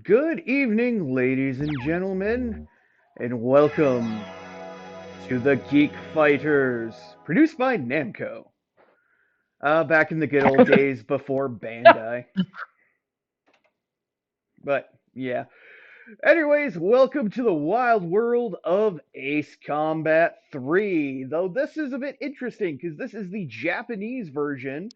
Good evening, ladies and gentlemen, and welcome to the Geek Fighters, produced by Namco. Back in the good old days before Bandai. But, yeah. Anyways, welcome to the wild world of Ace Combat 3. Though this is a bit interesting, because this is the Japanese version,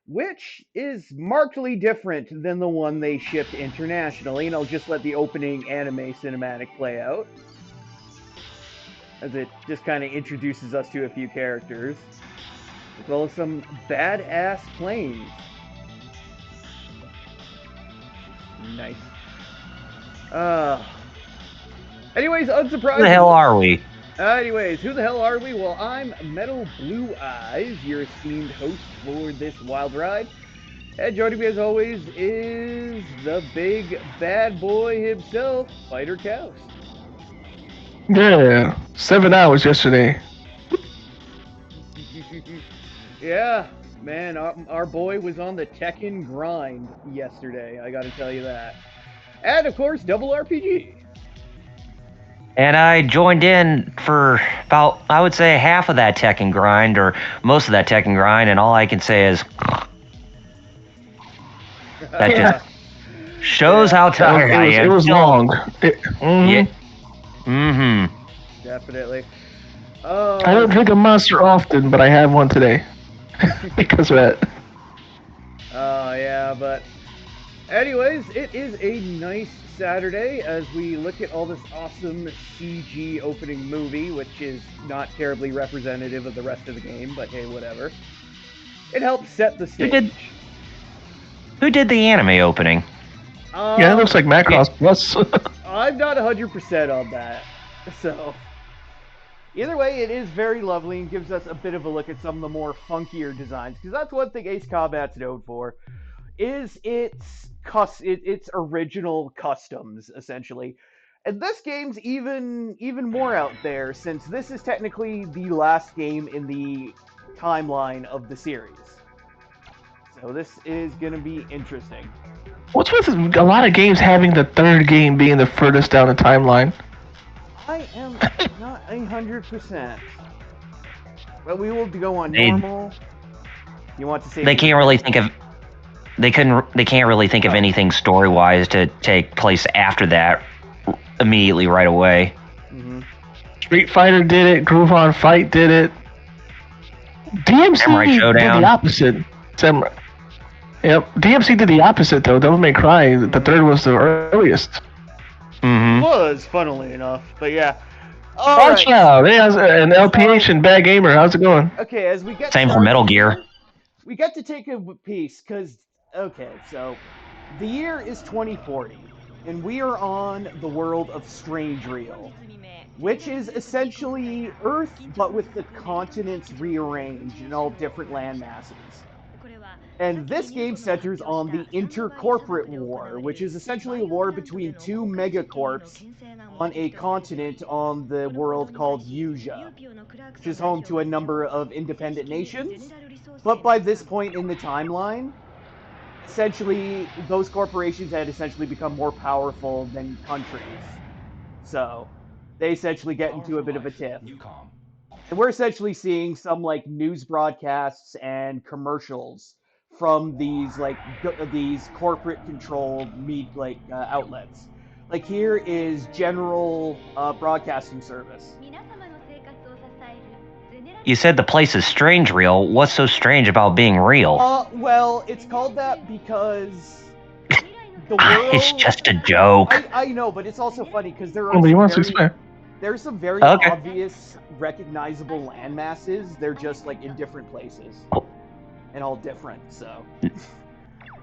which is markedly different than the one they shipped internationally, and I'll just let the opening anime cinematic play out, as it just kind of introduces us to a few characters, as well as some badass planes. Nice. Uh, anyways, Who the hell unsurprisingly. are we? Anyways, who the hell are we? Well, I'm Metal Blue Eyes, your esteemed host for this wild ride. And joining me as always is the big bad boy himself, Fighter Cows. Yeah, 7 hours yesterday. Yeah, man, our boy was on the Tekken grind yesterday. I got to tell you that. And of course, double RPG. And I joined in for about, I would say, half of that Tekken grind, or most of that Tekken grind, and all I can say is that just shows Yeah, how It was tired it I was it am. was Still, long. yeah, mm-hmm. definitely. I Oh, don't drink a monster often, but I have one today because of that. oh yeah, but anyways, it is a nice Saturday as we look at all this awesome CG opening movie, which is not terribly representative of the rest of the game, but hey, whatever. It helps set the Who did stage. who did the anime opening? Yeah, it Uh, looks like It, Macross Plus. I'm not 100% on that. So, either way, it is very lovely and gives us a bit of a look at some of the more funkier designs, because that's one thing Ace Combat's known for, is its original customs, essentially. And this game's even more out there, since this is technically the last game in the timeline of the series. So this is gonna be interesting. What's with a lot of games having the third game being the furthest down the timeline? I am not 100%. But we will go on they normal. You want to say they the can't really year? think of they can't really think of Oh, anything story wise to take place after that immediately right away. mm-hmm. Street Fighter did it. Groove on Fight did it. Samurai DMC did the Showdown. opposite. Samurai. Yep. DMC did the opposite though. Devil May Cry. The Mm-hmm. third was the earliest. Mm-hmm. Was funnily enough, but yeah. All Watch right. out! Hey, and LPH So and Bad Gamer. How's it going? okay, as we get Same for started Metal Gear. here, we get to take a piece because okay, so the year is 2040, and we are on the world of Strange Real, which is essentially Earth but with the continents rearranged in all different land masses. And this game centers on the Intercorporate War, which is essentially a war between two megacorps on a continent on the world called Yuja, which is home to a number of independent nations. But by this point in the timeline, essentially those corporations had essentially become more powerful than countries. So they essentially get into a bit of a tiff. And we're essentially seeing some like news broadcasts and commercials from these these corporate controlled outlets. Like here is General Broadcasting Service. You said the place is strange real. What's so strange about being real? Well, it's called that because the It's world. just a joke. I know, but it's also funny because there are Nobody some wants to very explain. there's some very Okay. obvious recognizable land masses. They're just like in different places and all different. So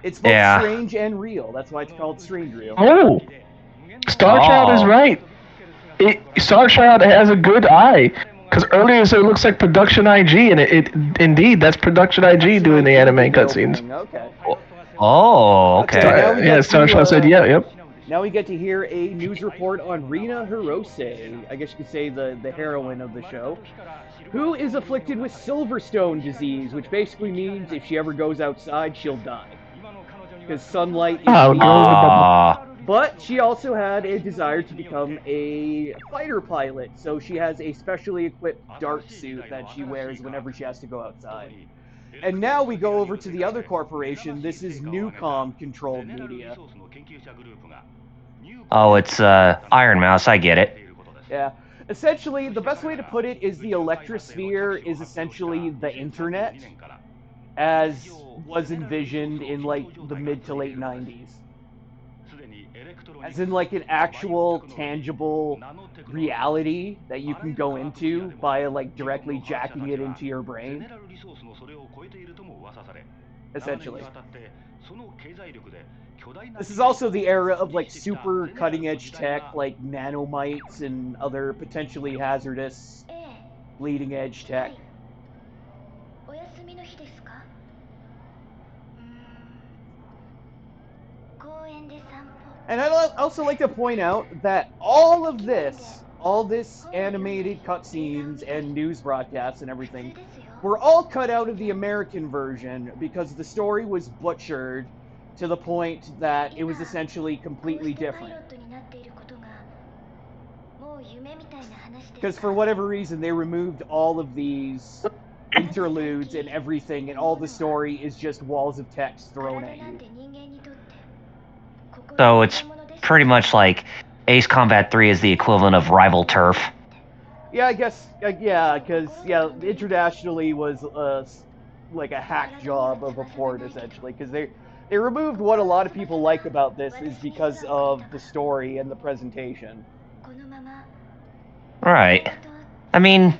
it's both Yeah. strange and real. That's why it's called Strange Real. Oh, Star Child is Oh. right. Star Child has a good eye. Because earlier it looks like Production IG, and it indeed that's Production IG doing the anime cutscenes. Okay. Oh, Okay. okay. Now we Yeah, get Star to Child said, yeah, yep. now we get to hear a news report on Rina Hirose. I guess you could say the heroine of the show, who is afflicted with Silverstone disease, which basically means if she ever goes outside, she'll die because sunlight is Oh, the no, Aw. But she also had a desire to become a fighter pilot, so she has a specially equipped dart suit that she wears whenever she has to go outside. And now we go over to the other corporation. This is Newcom controlled media. Oh, it's Iron Mouse. I get it. Yeah. Essentially, the best way to put it is the electrosphere is essentially the internet as was envisioned in like the mid to late 90s. As in like an actual tangible reality that you can go into by like directly jacking it into your brain. Essentially. This is also the era of like super cutting edge tech like nanomites and other potentially hazardous bleeding edge tech. And I'd also like to point out that all this animated cutscenes and news broadcasts and everything, were all cut out of the American version because the story was butchered to the point that it was essentially completely different. Because for whatever reason, they removed all of these interludes and everything, and all the story is just walls of text thrown at you. So it's pretty much like Ace Combat 3 is the equivalent of Rival Turf. Yeah, I guess. Yeah, because internationally was like a hack job of a port essentially, because they removed what a lot of people like about this is because of the story and the presentation. Right. I mean,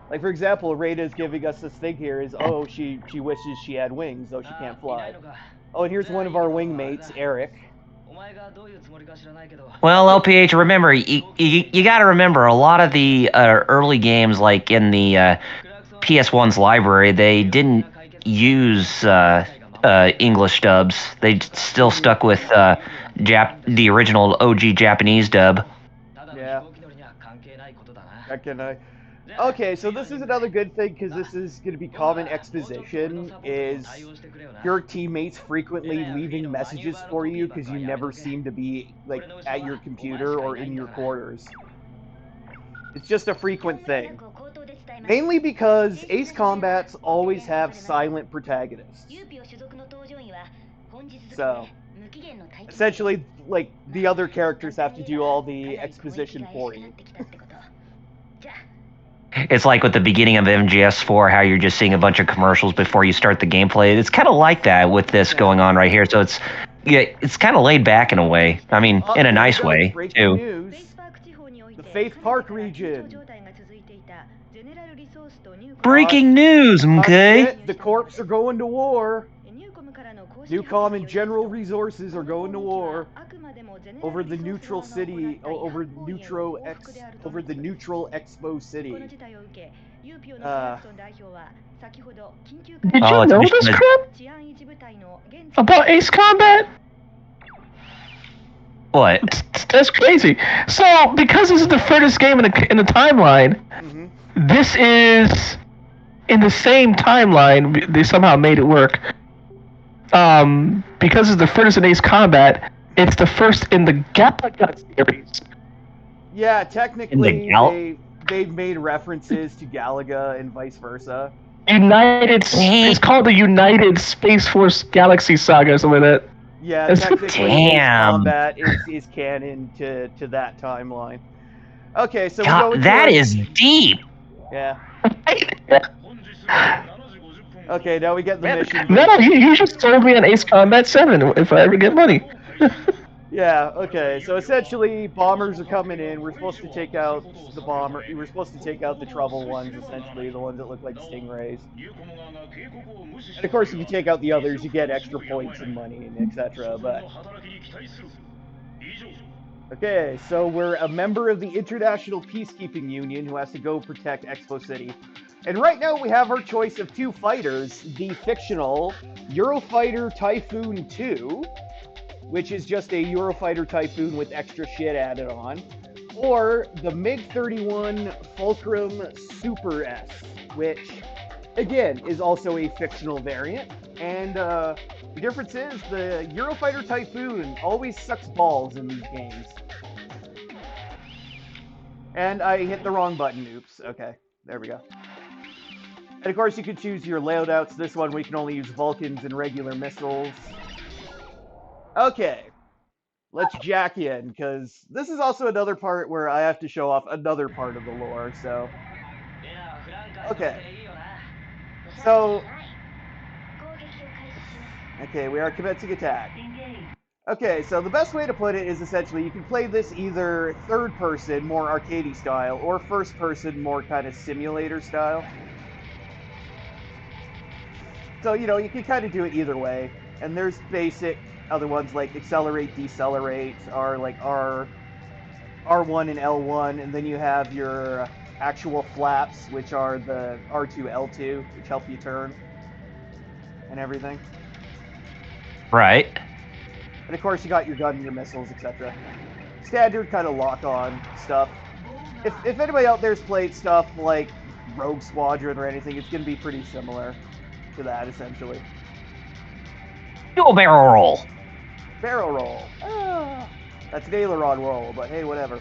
Like for example, Rada's giving us this thing here is she wishes she had wings though she can't fly. Oh, and here's one of our wingmates, Eric. well, LPH, remember, you got to remember, a lot of the early games, like in the PS1's library, they didn't use English dubs. They still stuck with the original OG Japanese dub. Yeah. Okay, so this is another good thing because this is going to be common exposition. Is your teammates frequently leaving messages for you because you never seem to be like at your computer or in your quarters? It's just a frequent thing. Mainly because Ace Combats always have silent protagonists. So, essentially, like, the other characters have to do all the exposition for you. It's like with the beginning of MGS4, how you're just seeing a bunch of commercials before you start the gameplay. It's kind of like that with this going on right here. So it's kind of laid back in a way. I mean, in a nice way Breaking too. news. The Faith Park region. Breaking news, okay? The corps are going to war. Newcom and General Resources are going to war over the neutral city, over the neutral Expo City. Did you know this crap about Ace Combat? What? That's crazy. So, because this is the furthest game in the timeline, this is in the same timeline. They somehow made it work. Because it's the furthest in Ace Combat, it's the first in the Galaga series. Yeah, technically they've made references to Galaga and vice versa. It's called the United Space Force Galaxy Saga or something like that. Yeah, technically Ace Combat is canon to that timeline. Okay, so that is deep. Yeah. Okay, now we get the mission. No, you just sold me on Ace Combat 7 if I ever get money. Yeah, okay, so essentially bombers are coming in. We're supposed to take out the bomber. We're supposed to take out the trouble ones, essentially, the ones that look like stingrays. And of course, if you take out the others, you get extra points and money and etc. But okay, so we're a member of the International Peacekeeping Union who has to go protect Expo City. And right now we have our choice of two fighters, the fictional Eurofighter Typhoon 2, which is just a Eurofighter Typhoon with extra shit added on, or the MiG-31 Fulcrum Super S, which, again, is also a fictional variant, and The difference is the Eurofighter Typhoon always sucks balls in these games. And I hit the wrong button. Oops. Okay. There we go. And of course, you can choose your loadouts. This one, we can only use Vulcans and regular missiles. Okay. Let's jack in, because this is also another part where I have to show off another part of the lore, so... Okay. So... Okay, we are commencing attack. Okay, so the best way to put it is essentially you can play this either third person, more arcadey style, or first person, more kind of simulator style. So, you know, you can kind of do it either way. And there's basic other ones like accelerate, decelerate, are like R1 and L1, and then you have your actual flaps, which are the R2, L2, which help you turn and everything. Right. And of course, you got your gun, your missiles, etc. Standard kind of lock-on stuff. If anybody out there's played stuff like Rogue Squadron or anything, it's going to be pretty similar to that, essentially. Do a barrel roll. Barrel roll. Ah, that's an aileron roll, but hey, whatever.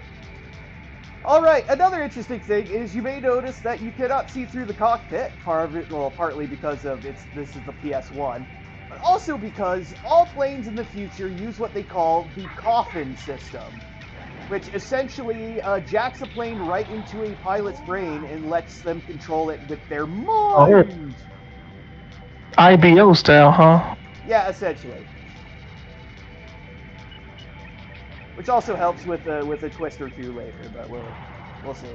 Alright, another interesting thing is you may notice that you cannot see through the cockpit, partly because of this is the PS1, but also because all planes in the future use what they call the coffin system, which essentially jacks a plane right into a pilot's brain and lets them control it with their mind! IBO style, huh? Yeah, essentially. Which also helps with a twist or two later, but we'll see.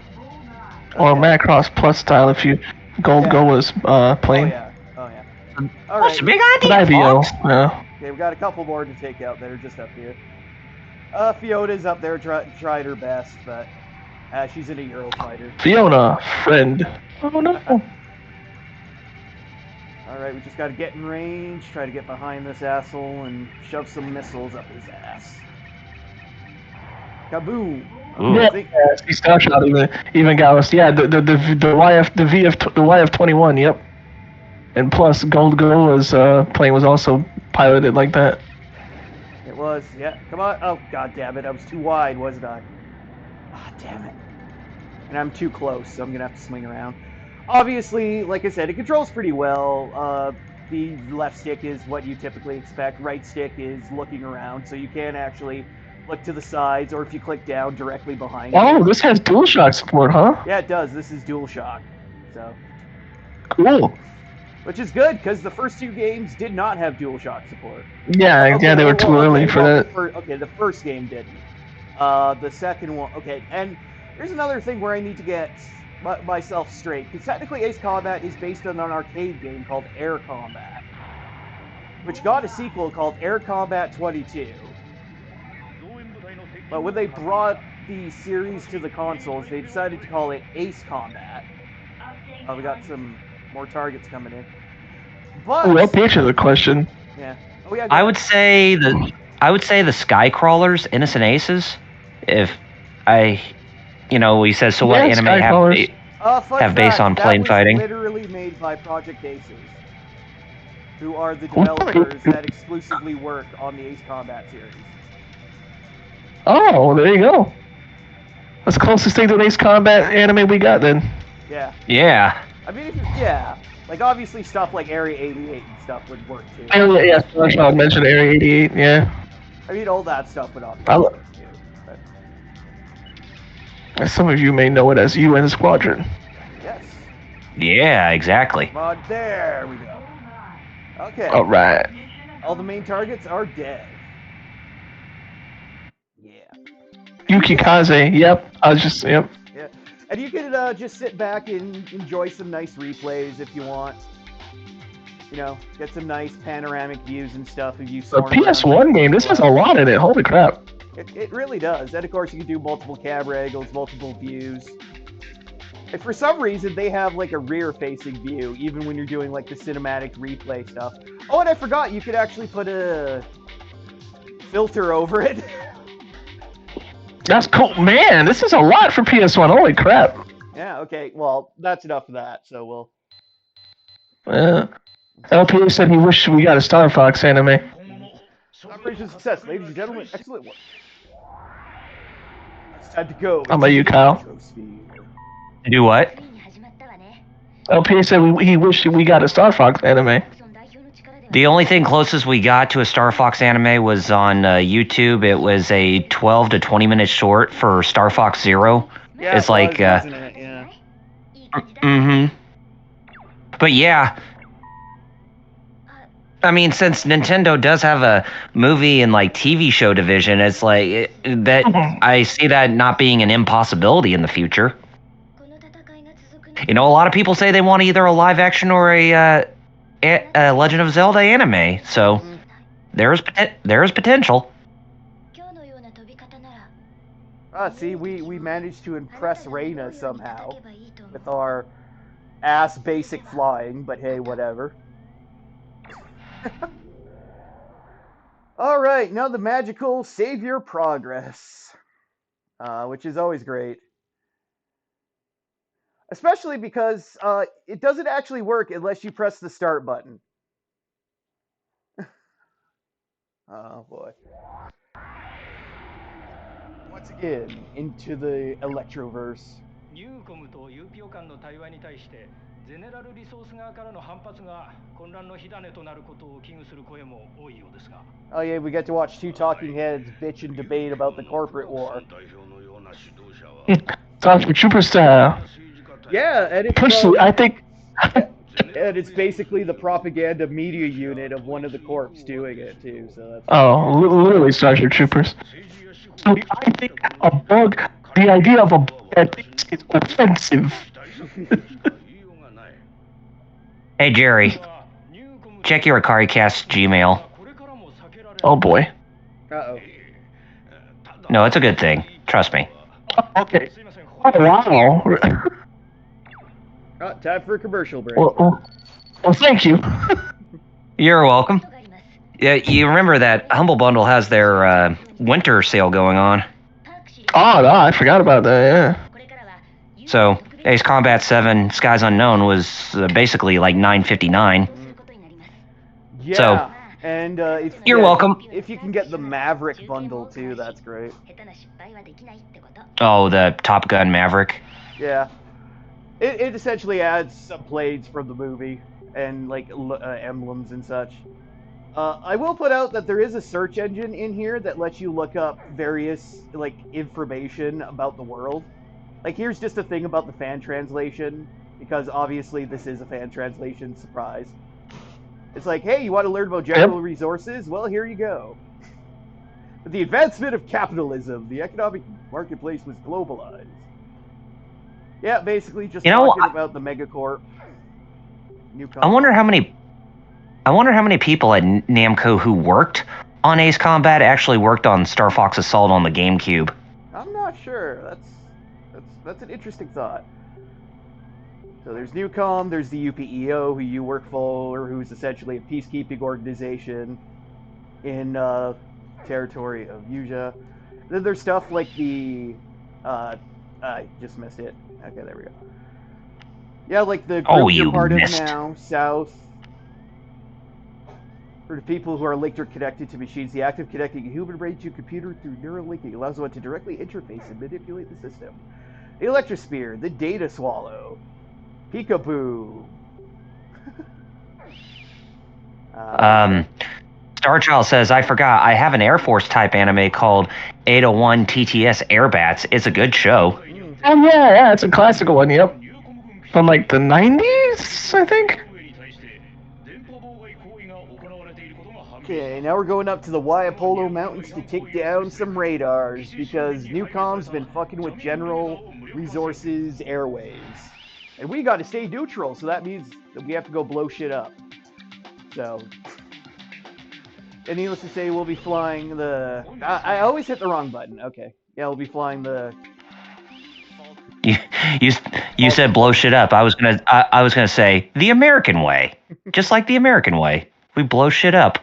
Or Okay. Macross Plus style if you Gold Yeah. Goa's plane. Oh yeah. All What's right. the big But idea, IBO, Fox? yeah. Okay, we got a couple more to take out that are just up here. Fiona's up there, tried her best, but she's in a Eurofighter. Fiona, friend. Oh no. All right, we just got to get in range, try to get behind this asshole, and shove some missiles up his ass. Kaboom! Yeah, he star shot even got us. Yeah, the YF-21. Yep. And plus, Gold Goa's plane was also piloted like that. It was, yeah. Come on! Oh god damn it! I was too wide, wasn't I? Ah, damn it! And I'm too close, so I'm gonna have to swing around. Obviously, like I said, it controls pretty well. The left stick is what you typically expect. Right stick is looking around, so you can actually look to the sides, or if you click down, directly behind you. Oh, this has DualShock support, huh? Yeah, it does. This is DualShock, so Cool. which is good because the first two games did not have DualShock support. Yeah, Okay, yeah, they were too early for that. Okay, the first game didn't. The second one, okay, and here's another thing where I need to get myself straight, because technically Ace Combat is based on an arcade game called Air Combat, which got a sequel called Air Combat 22. But when they brought the series to the consoles, they decided to call it Ace Combat. We got some more targets coming in. But well, to answer the question. Yeah. Oh yeah. I would say the Sky Crawlers, Innocent Aces. If he says so. What anime have based on plane fighting? Literally made by Project Aces, who are the developers that exclusively work on the Ace Combat series. Oh, there you go. That's the closest thing to an Ace Combat anime we got then. Yeah. Yeah. I mean, like obviously stuff like Area 88 and stuff would work too. Yeah, I mentioned Area 88. Yeah. I mean, all that stuff would obviously work too. But... As some of you may know it as UN Squadron. Yes. Yeah, exactly. Come on, there we go. Okay. All right. All the main targets are dead. Yeah. Yukikaze. Yep. Yep. Yeah. And you can just sit back and enjoy some nice replays if you want. Get some nice panoramic views and stuff of you. A PS1 game. This has a lot in it. Holy crap. It really does. And of course, you can do multiple camera angles, multiple views. And for some reason, they have like a rear-facing view, even when you're doing like the cinematic replay stuff. Oh, and I forgot, you could actually put a filter over it. That's cool. Man, this is a lot for PS1. Holy crap. Yeah, okay. Well, that's enough of that. So LPA said he wished we got a Star Fox anime. Operation success, ladies and gentlemen. Excellent work. It's time to go How into about you, the Kyle? Astrosphere. Do what? LPA said he wished we got a Star Fox anime. The only thing closest we got to a Star Fox anime was on YouTube. It was a 12 to 20 minute short for Star Fox Zero. Yeah, It's it was, like, wasn't it? Yeah. mm-hmm. But yeah, I mean, since Nintendo does have a movie and like TV show division, it's like that. I see that not being an impossibility in the future. You know, a lot of people say they want either a live action or a Legend of Zelda anime. So there's potential. See, we managed to impress Reina somehow with our ass basic flying, but hey, whatever. All right, now the magical save your progress, which is always great. Especially because it doesn't actually work unless you press the start button. Oh boy. Once again, into the Electroverse. ニューコムと UPO 間の対話に対してゼネラルリソース側からの反発が混乱の火種となることを危惧する声も多いようですが Oh yeah, we get to watch two talking heads bitch and debate about the corporate war. Dr. Trooper style. Yeah, and it's Personally, I think. and it's basically the propaganda media unit of one of the corps doing it too. So that's literally Starship Troopers. So I think a bug, the idea of a bug that thinks it's offensive. Hey Jerry, check your AkariCast Gmail. Oh boy. Uh-oh. No, it's a good thing. Trust me. Okay. Oh wow. Time for a commercial break. Well, thank you. You're welcome. Yeah, you remember that Humble Bundle has their winter sale going on. Oh no, I forgot about that. Yeah. So Ace Combat 7 Skies Unknown was basically like $9.59. Yeah. So, and you're welcome. If you can get the Maverick bundle too, that's great. Oh, the Top Gun Maverick. Yeah. It essentially adds some blades from the movie and like emblems and such. I will put out that there is a search engine in here that lets you look up various like information about the world. Like here's just a thing about the fan translation because obviously this is a fan translation. Surprise! It's like, hey, you want to learn about general resources? Well, here you go. With the advancement of capitalism, the economic marketplace was globalized. Yeah, basically just talking about the megacorp. I wonder how many people at Namco who worked on Ace Combat actually worked on Star Fox Assault on the GameCube. I'm not sure. That's an interesting thought. So there's Newcom, there's the UPEO, who you work for, who's essentially a peacekeeping organization in territory of Yuja. Then there's stuff like the I just missed it. Okay, there we go. Yeah, like the group you're part of now, South. For the people who are linked or connected to machines, the act of connecting a human brain to a computer through neural linking allows one to directly interface and manipulate the system. The Electrosphere, the Data Swallow, Peekaboo. Starchild says, I forgot, I have an Air Force type anime called 801 TTS Airbats. It's a good show. Oh yeah, it's a classical one, yep. From like the 90s, I think? Okay, now we're going up to the Waiapolo Mountains to take down some radars because Newcom's been fucking with General Resources Airways. And we gotta stay neutral, so that means that we have to go blow shit up. So, and needless to say, we'll be flying the... I always hit the wrong button. Okay. Yeah, we'll be flying the... You said blow shit up. I was gonna say the American way. Just like the American way. We blow shit up.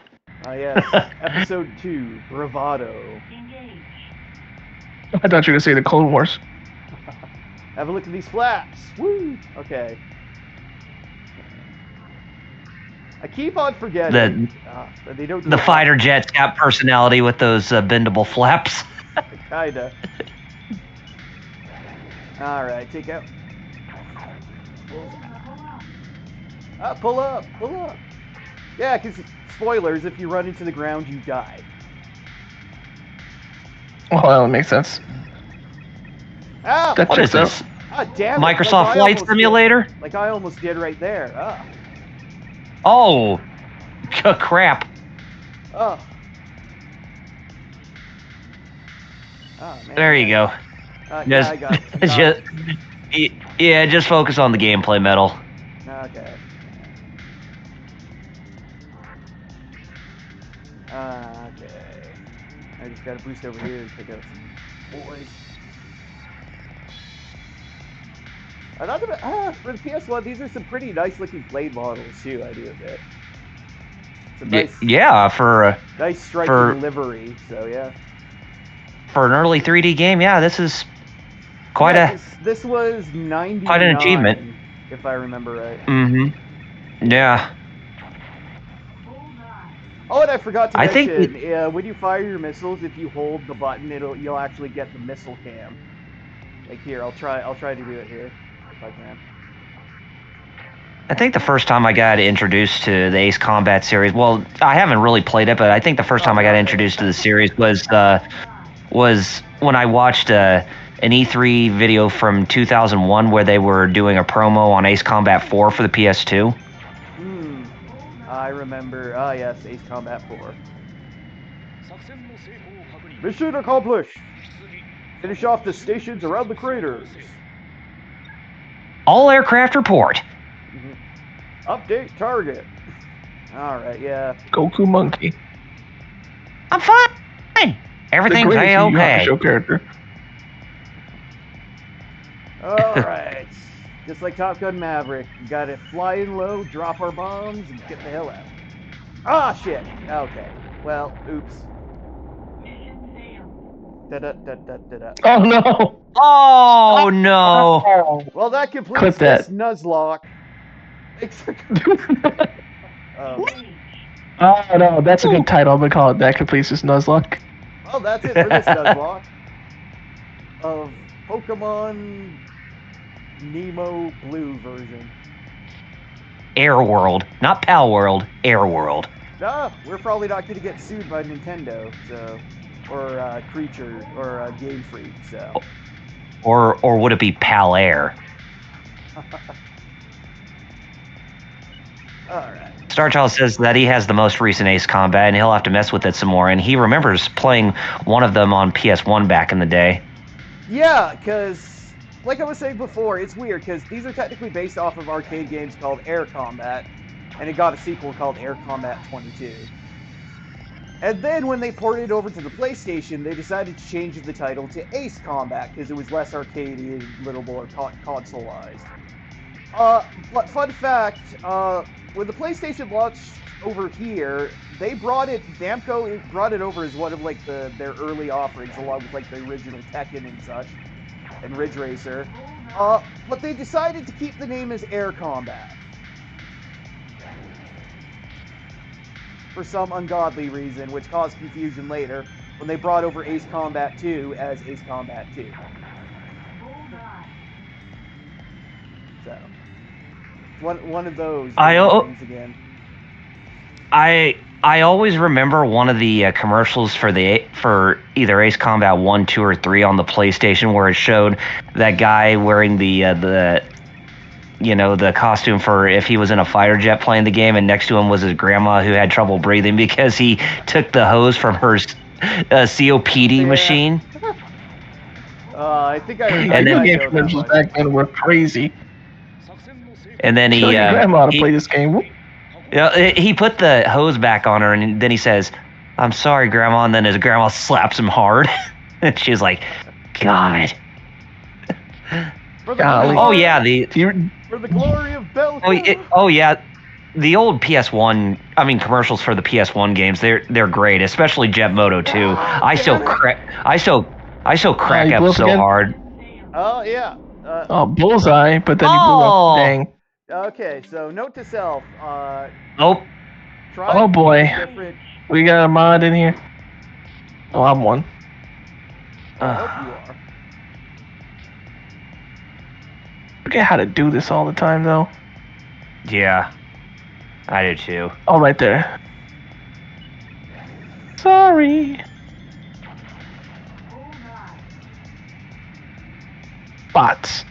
Yes. Episode 2, Bravado. I thought you were gonna say the Clone Wars. Have a look at these flaps. Woo! Okay. I keep on forgetting. They don't do The it fighter jet's got personality with those bendable flaps. Kinda. Alright, take out. Pull up, pull up. Yeah, because spoilers, if you run into the ground, you die. Well, that makes sense. Ah! That What is checks out. this? Ah, damn it. Microsoft Flight Simulator? Like I almost did right there. Ah. Oh, crap. Oh. Oh, man. There you go. Yeah, I got it. Yeah, just focus on the gameplay, Metal. Okay. Okay. I just gotta boost over here and pick up some boys. I thought about, for the PS1, these are some pretty nice looking blade models too, I do admit. Some nice, yeah, for nice striking livery, so yeah. For an early 3D game, yeah, this is this was 99, quite an achievement, if I remember right. Mm-hmm. Yeah. Oh, and I forgot to mention, think when you fire your missiles, if you hold the button, you'll actually get the missile cam. Like here, I'll try to do it here if I can. I think the first time I got introduced to the Ace Combat series, well, I haven't really played it, but I think the first time I got introduced to the series was when I watched an E3 video from 2001 where they were doing a promo on Ace Combat 4 for the PS2. I remember. Ah, yes, Ace Combat 4. Mission accomplished. Finish off the stations around the craters. All aircraft report. Update target. All right, yeah. Goku Monkey. I'm fine. Everything's okay. Show character. All right. Just like Top Gun Maverick, we gotta fly in low, drop our bombs, and get the hell out. Ah, shit. Okay. Well, oops. Oh no! Oh no! Well, that completes this Nuzlocke. Oh no, that's a good title. I'm gonna call it that. Completes this Nuzlocke. Well, that's it for this Nuzlocke of Pokemon Nemo Blue version. Air World, not Pal World. Air World. Nah, we're probably not going to get sued by Nintendo, so, or Creature, or Game Freak, so. Or would it be Pal Air? Alright. Starchild says that he has the most recent Ace Combat, and he'll have to mess with it some more, and he remembers playing one of them on PS1 back in the day. Yeah, because, like I was saying before, it's weird, because these are technically based off of arcade games called Air Combat, and it got a sequel called Air Combat 22. And then when they ported it over to the PlayStation, they decided to change the title to Ace Combat because it was less arcadey and a little more consoleized. But fun fact, when the PlayStation launched over here, they brought it, Namco brought it over as one of like their early offerings, along with like the original Tekken and such, and Ridge Racer. But they decided to keep the name as Air Combat. For some ungodly reason, which caused confusion later when they brought over Ace Combat 2 as Ace Combat 2. So, one of those things again. I always remember one of the commercials for either Ace Combat 1, 2, or 3 on the PlayStation where it showed that guy wearing the costume for if he was in a fighter jet playing the game, and next to him was his grandma who had trouble breathing because he took the hose from her COPD machine. I think I game commercials back then were crazy. And then your grandma to play this game. He put the hose back on her, and then he says, "I'm sorry, Grandma," and then his grandma slaps him hard. And she's like, "God." For the glory of Belka. Oh yeah, the old PS1. I mean, commercials for the PS1 games. They're great, especially Jet Moto 2. I still crack up so hard. Oh yeah. Bullseye, but then he blew up. Dang. Okay, so note to self: Oh, try Oh boy, different. we got a mod in here. Oh, I'm one. I hope you are. Forget how to do this all the time though. yeah. I do too. Oh, right there. Sorry. Bots.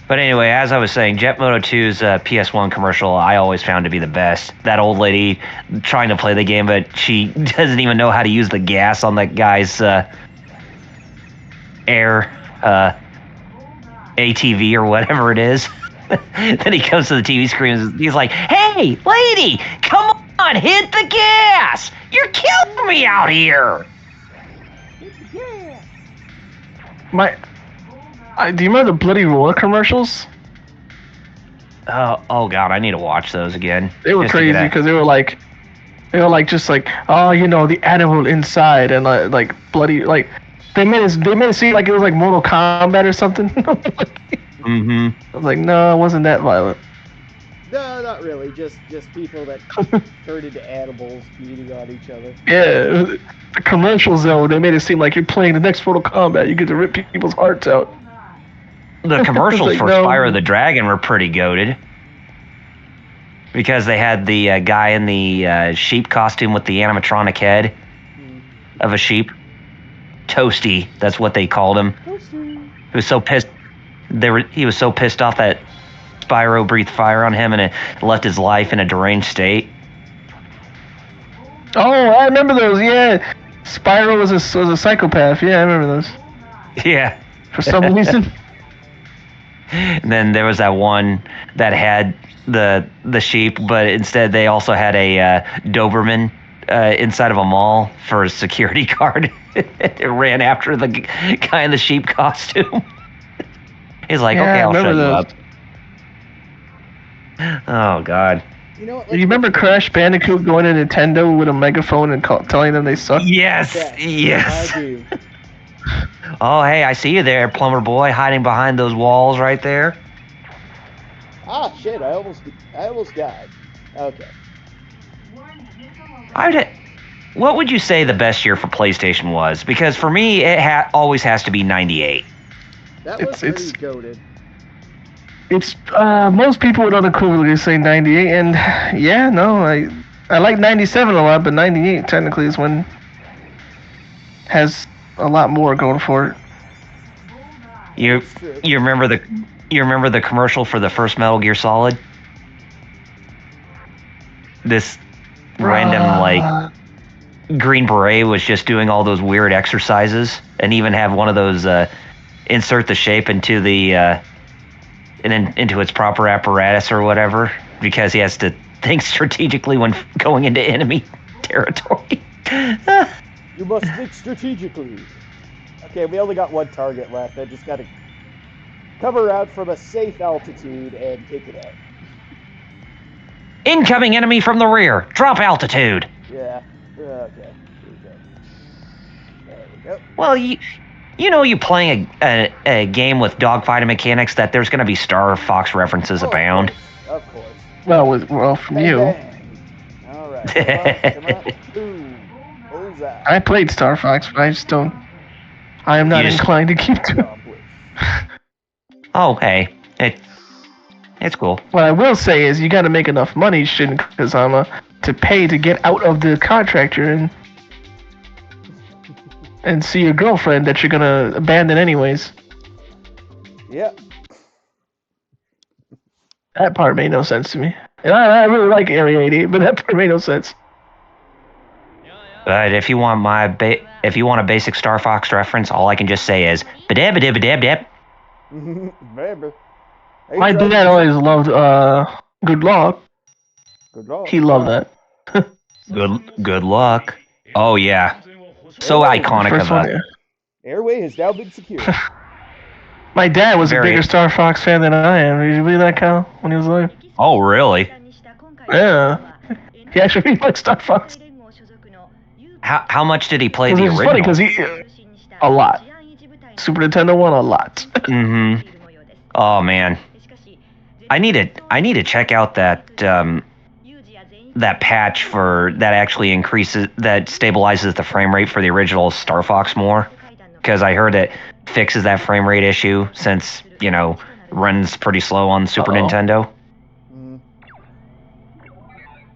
But anyway, as I was saying, Jet Moto 2's PS1 commercial I always found to be the best. That old lady trying to play the game, but she doesn't even know how to use the gas on that guy's air ATV or whatever it is. Then he comes to the TV screen and he's like, "Hey, lady, come on, hit the gas! You're killing me out here!" Yeah. Do you remember the Bloody Roar commercials? Oh God, I need to watch those again. They were crazy because they were like just like, oh, you know, the animal inside, and like bloody, like they made it seem like it was like Mortal Kombat or something. Mm-hmm. I was like, no, it wasn't that violent. No, not really. Just people that turn into animals beating on each other. Yeah, the commercials though, they made it seem like you're playing the next Mortal Kombat. You get to rip people's hearts out. The commercials like, for no. Spyro the Dragon were pretty goated. Because they had the guy in the sheep costume with the animatronic head of a sheep. Toasty, that's what they called him. Toasty. He was so pissed. He was so pissed off that Spyro breathed fire on him and it left his life in a deranged state. Oh, I remember those. Yeah, Spyro was a psychopath. Yeah, I remember those. Yeah. For some reason. And then there was that one that had the sheep, but instead they also had a Doberman inside of a mall for a security guard. It ran after the guy in the sheep costume. He's like, Yeah, okay, I I'll shut remember you those. up. Oh God. You know what? You remember Crash Bandicoot going to Nintendo with a megaphone and telling them they suck? Yes, yes. I do. Oh, hey, I see you there, plumber boy, hiding behind those walls right there. Ah, shit! I almost died. Okay. What would you say the best year for PlayStation was? Because for me, it always has to be '98. That was pretty goated. It's most people would unequivocally say 98, and yeah, no, I like 97 a lot, but 98 technically is when has a lot more going for it. You remember the commercial for the first Metal Gear Solid? This random like Green Beret was just doing all those weird exercises, and even have one of those insert the shape into the into its proper apparatus or whatever, because he has to think strategically when going into enemy territory. You must think strategically. Okay, we only got one target left. I just gotta cover out from a safe altitude and take it out. Incoming enemy from the rear. Drop altitude. Yeah. Okay. Here we go. There we go. Well, you playing a game with dogfighting mechanics that there's going to be Star Fox references abound. Of course. Well, from bang, you. Bang. All right. Come on. Boom. Bullseye. I played Star Fox, but I just don't. I am not inclined to keep to. Oh, hey, it's cool. What I will say is, you got to make enough money, Shin Kazama, to pay to get out of the contractor and see your girlfriend that you're gonna abandon anyways. Yep. That part made no sense to me. And I really like Area 88, but that part made no sense. But if you want a basic Star Fox reference, all I can just say is ba-dab-a-dab-a-dab-dab. My dad always loved Good Luck. Good luck. He loved that. Good luck. Oh yeah, so iconic of a. Airway has now been secured. My dad was a bigger Star Fox fan than I am. Did you believe that, Kyle, when he was alive? Oh really? Yeah. He actually really liked Star Fox. How much did he play the original? Funny because a lot. Super Nintendo one, a lot. Mm-hmm. Oh man. I need to check out that patch for that actually that stabilizes the frame rate for the original Star Fox more, because I heard it fixes that frame rate issue since runs pretty slow on Super Uh-oh. Nintendo.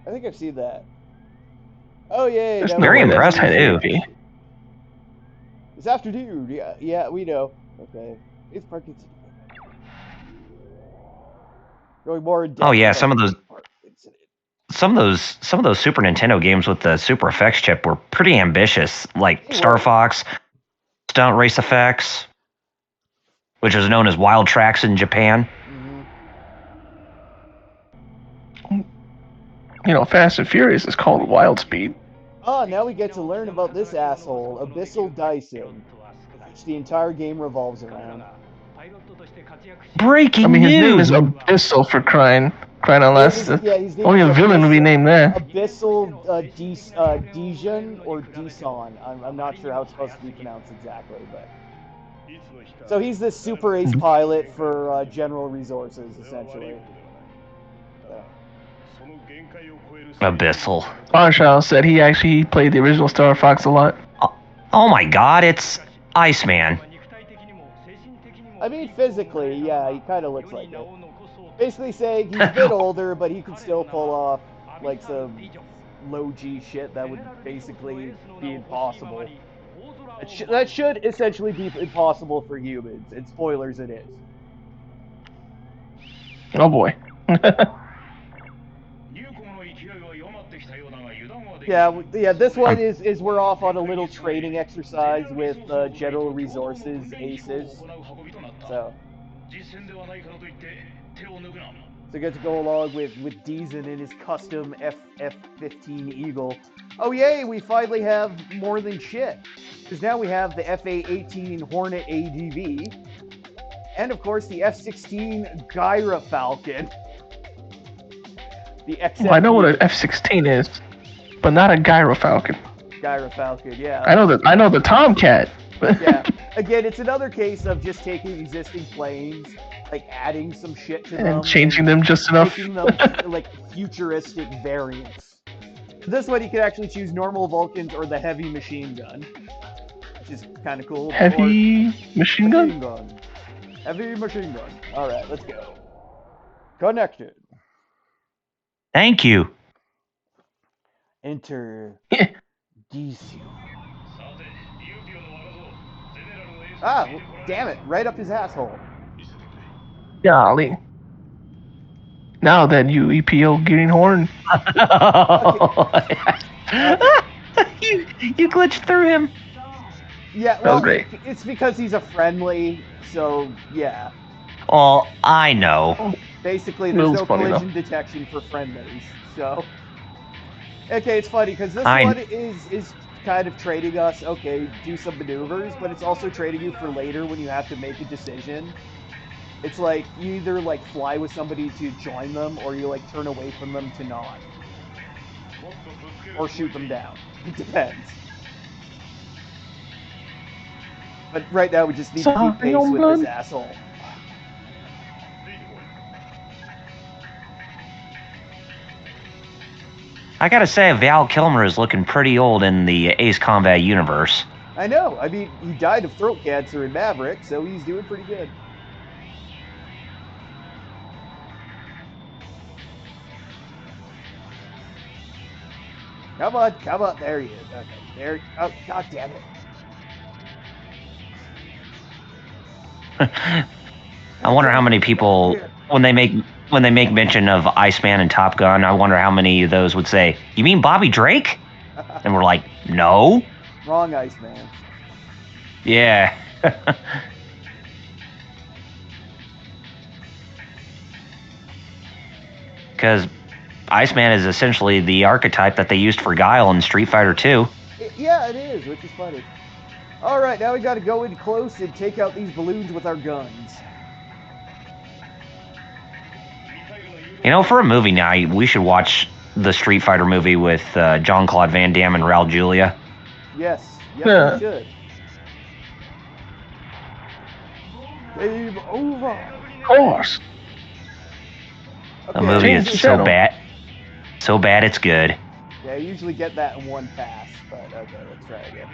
I think I've seen that. Oh yeah, There's now no we Very way got that's impressed Daisy. too. This afternoon, yeah, we know. Okay, it's Parkinson's. Going more in Oh depth yeah, about Parkinson. some of those Super Nintendo games with the Super Effects chip were pretty ambitious, like They Star were. Fox, Stunt Race Effects, which is known as Wild Tracks in Japan. Fast and Furious is called Wild Speed. Ah, now we get to learn about this asshole, Abyssal Dyson, which the entire game revolves around. Breaking His name is news! Abyssal for crying out loud. His name Only is a villain would be named that. Abyssal Dijon or Dison. I'm not sure how it's supposed to be pronounced exactly, but so he's this super ace pilot for General Resources, essentially. So. Abyssal. Marshall said he actually played the original Star Fox a lot. Oh my God! It's Iceman. I mean, physically, yeah, he kind of looks like it. Basically saying he's a bit older, but he can still pull off like some low G shit that would basically be impossible. That should essentially be impossible for humans. And spoilers, it is. Oh boy. Yeah. This one is we're off on a little training exercise with General Resources aces. So get to go along with Deezen in his custom F15 Eagle. Oh yay, we finally have more than shit. Because now we have the FA18 Hornet ADV, and of course the F16 Gyra Falcon. The XFP. Well, I know what an F-16 is, but not a Gyro Falcon. Gyra Falcon, yeah. I know the Tomcat. Yeah. Again, it's another case of just taking existing planes, like adding some shit to them, and changing them just enough. Making them like futuristic variants. This one, you can actually choose normal Vulcans or the heavy machine gun, which is kind of cool. Heavy machine gun? Heavy machine gun. All right, let's go. Connected. Thank you. Enter DC. Ah, damn it! Right up his asshole. Golly. Now then, you EPO Greenhorn. You glitched through him. Yeah, well, it's because he's a friendly, so yeah. Oh, I know. Basically, there's no collision detection for friendlies, so. Okay, it's funny because this one is kind of training us. Okay, do some maneuvers, but it's also training you for later when you have to make a decision. It's like you either like fly with somebody to join them, or you like turn away from them to not, or shoot them down. It depends. But right now we just need to keep pace with this asshole. I gotta say, Val Kilmer is looking pretty old in the Ace Combat universe. I know. I mean, he died of throat cancer in Maverick, so he's doing pretty good. Come on. There he is. Okay, there. Oh, god damn it. I wonder how many people, when they make mention of Iceman and Top Gun, I wonder how many of those would say, "You mean Bobby Drake?" And we're like, "No." Wrong Iceman. Yeah. Because Iceman is essentially the archetype that they used for Guile in Street Fighter 2. Yeah, it is, which is funny. All right, now we got to go in close and take out these balloons with our guns. For a movie night, we should watch the Street Fighter movie with Jean-Claude Van Damme and Raul Julia. Yes, we should. Game over. Of course. A movie Change is the so channel. bad. So bad it's good. Yeah, I usually get that in one pass, but okay, let's try again.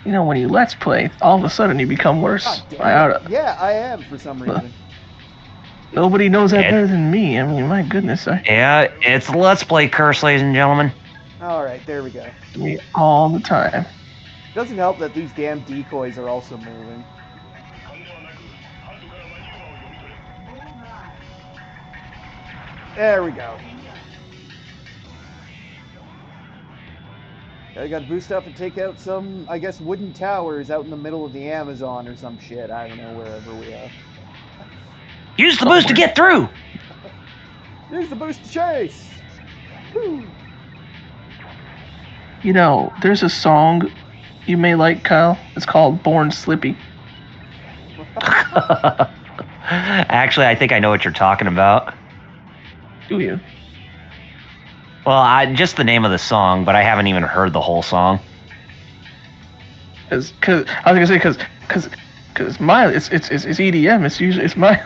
You know, when you let's play, all of a sudden you become worse. God damn it! Yeah, I am for some reason. Nobody knows that It- better than me. I mean, my goodness, Yeah, it's Let's Play Curse, ladies and gentlemen. All right, there we go. me all the time. Doesn't help that these damn decoys are also moving. There we go. I gotta boost up and take out some, I guess, wooden towers out in the middle of the Amazon or some shit. I don't know, wherever we are. Use the boost to get through. Use the boost to chase! Woo! You know, there's a song you may like, Kyle. It's called Born Slippy. Actually, I think I know what you're talking about. Do you? Well, just the name of the song, but I haven't even heard the whole song. Cause I was gonna say cause my it's EDM. It's usually it's my,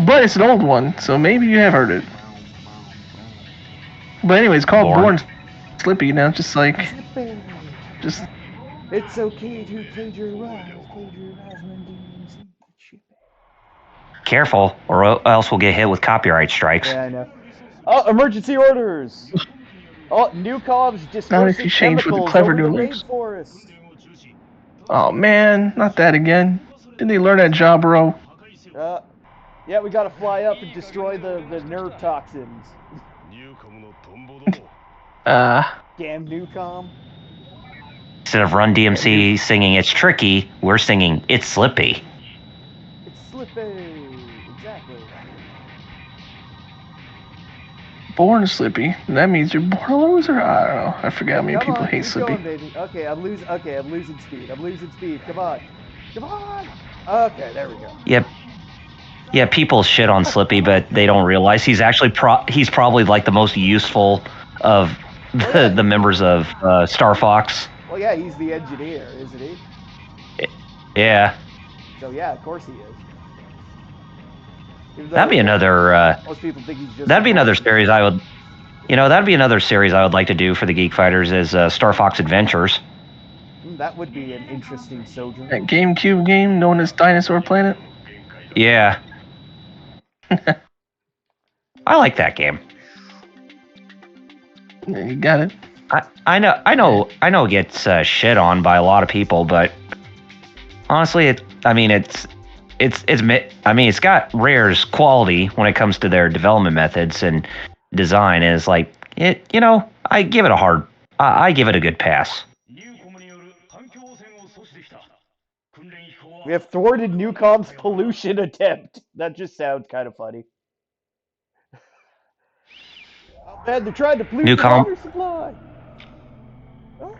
but it's an old one, so maybe you have heard it. But anyway, it's called Born Slippy. You know, just like just. It's okay to plagiarize when doing shit. Careful, or else we'll get hit with copyright strikes. Yeah, I know. Oh, emergency orders! Oh, Newcom's Not if dispersing you change with the chemicals clever over the new looks. rainforest. Oh man, not that again. Didn't they learn that job, bro? Yeah, we gotta fly up and destroy the nerve toxins. Damn Newcom. Instead of Run DMC singing It's Tricky, we're singing It's Slippy. It's slippy. Exactly. Born Slippy. That means you're born a loser. I don't know. I forgot how many Come people on, hate keep Slippy. going, baby. Okay, I'm losing speed. I'm losing speed. Come on. Come on. Okay, there we go. Yep. Yeah, people shit on Slippy, but they don't realize he's actually he's probably like the most useful of the members of Star Fox. Well, yeah, he's the engineer, isn't he? Yeah. So yeah, of course he is. Even That'd though be another. most people think he's just. That'd be another series I would. You know, that'd be another series I would like to do for the Geek Fighters is Star Fox Adventures. That would be an interesting sojourn. That GameCube game known as Dinosaur Planet. Yeah. I like that game. You got it. I know it gets shit on by a lot of people, but honestly, it's got Rare's quality when it comes to their development methods and design. And it's like I give it I give it a good pass. We have thwarted Newcom's pollution attempt. That just sounds kind of funny. Oh man, they're trying to pollute the water supply. Oh.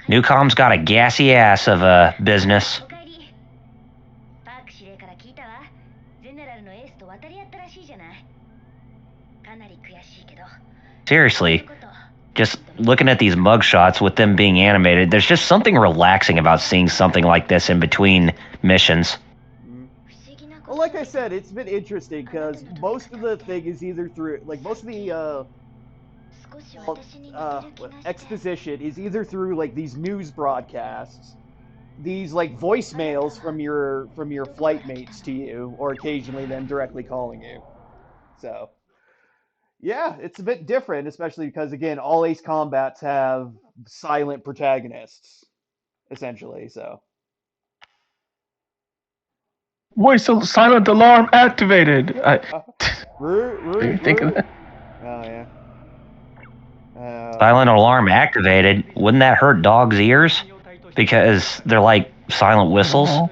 Newcom's got a gassy ass of a business. Seriously, just looking at these mugshots with them being animated, there's just something relaxing about seeing something like this in between missions. Well, like I said, it's been interesting because most of the thing is either through, like, most of the exposition is either through like these news broadcasts, these like voicemails from your flight mates to you, or occasionally them directly calling you. So yeah, it's a bit different, especially because again, all Ace Combats have silent protagonists, essentially. So Voice of silent alarm activated. you think of that? Oh yeah. Silent alarm activated. Wouldn't that hurt dogs' ears? Because they're like silent whistles. No.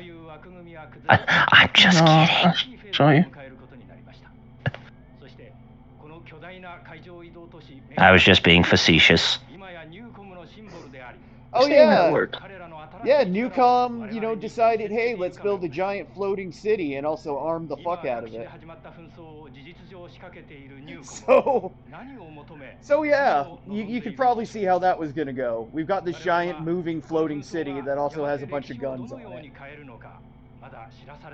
I'm just kidding. I'll show you. I was just being facetious. Oh Saying yeah. that word. Yeah, Newcom, decided, hey, let's build a giant floating city and also arm the fuck out of it. So yeah, you could probably see how that was gonna go. We've got this giant moving floating city that also has a bunch of guns on it.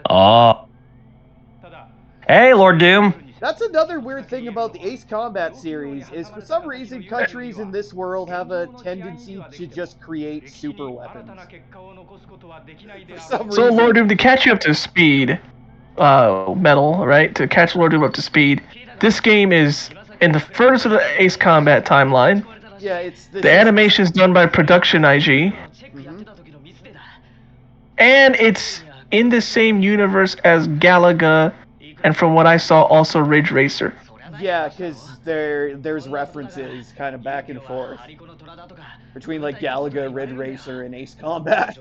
Oh. Hey, Lord Doom. That's another weird thing about the Ace Combat series is for some reason countries in this world have a tendency to just create super weapons. For some So reason. Lord Doom, to catch you up to speed, Metal, right? To catch Lord Doom up to speed, this game is in the furthest of the Ace Combat timeline. Yeah, it's this The is animation is done by Production IG, Mhm. and it's in the same universe as Galaga, and from what I saw, also Ridge Racer. Yeah, because there's references kind of back and forth between like Galaga, Red Racer, and Ace Combat.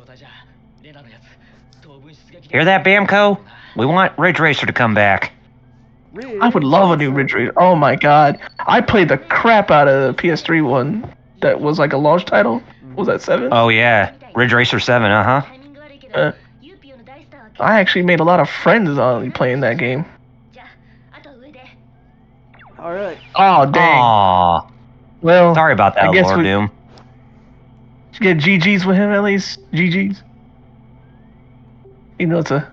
Hear that, Bamco? We want Ridge Racer to come back. I would Ridge love a new Racer. Ridge Racer. Oh my god, I played the crap out of the PS3 one. That was like a launch title. Was that 7? Oh yeah, Ridge Racer 7. Uh, I actually made a lot of friends on playing that game. All right. Oh dang. Aw. Well, Sorry about I that, guess Lord we Doom. should get GGs with him at least. GGs. You know, it's a.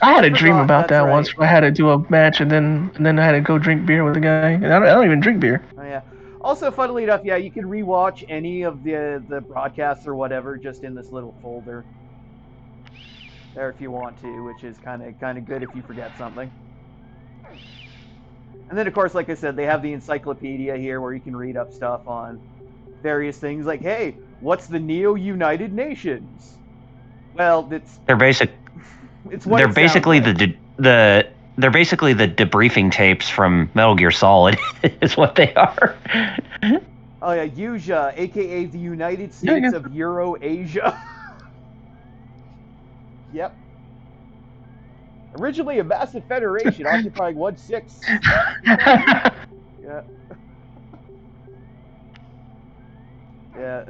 I had a dream Forgot. about That's that right. once. Where I had to do a match and then I had to go drink beer with a guy. And I don't even drink beer. Oh yeah. Also, funnily enough, yeah, you can rewatch any of the broadcasts or whatever just in this little folder there if you want to, which is kind of good if you forget something. And then, of course, like I said, they have the encyclopedia here where you can read up stuff on various things like, hey, what's the Neo United Nations? Well, They're basic. it's what They're it sounds basically like. they're basically the debriefing tapes from Metal Gear Solid. Is what they are. Oh yeah, UJA, aka the United Yeah, I States guess. of Euro-Asia. Yep. Originally a massive federation occupying 1/6. Yeah. Yeah.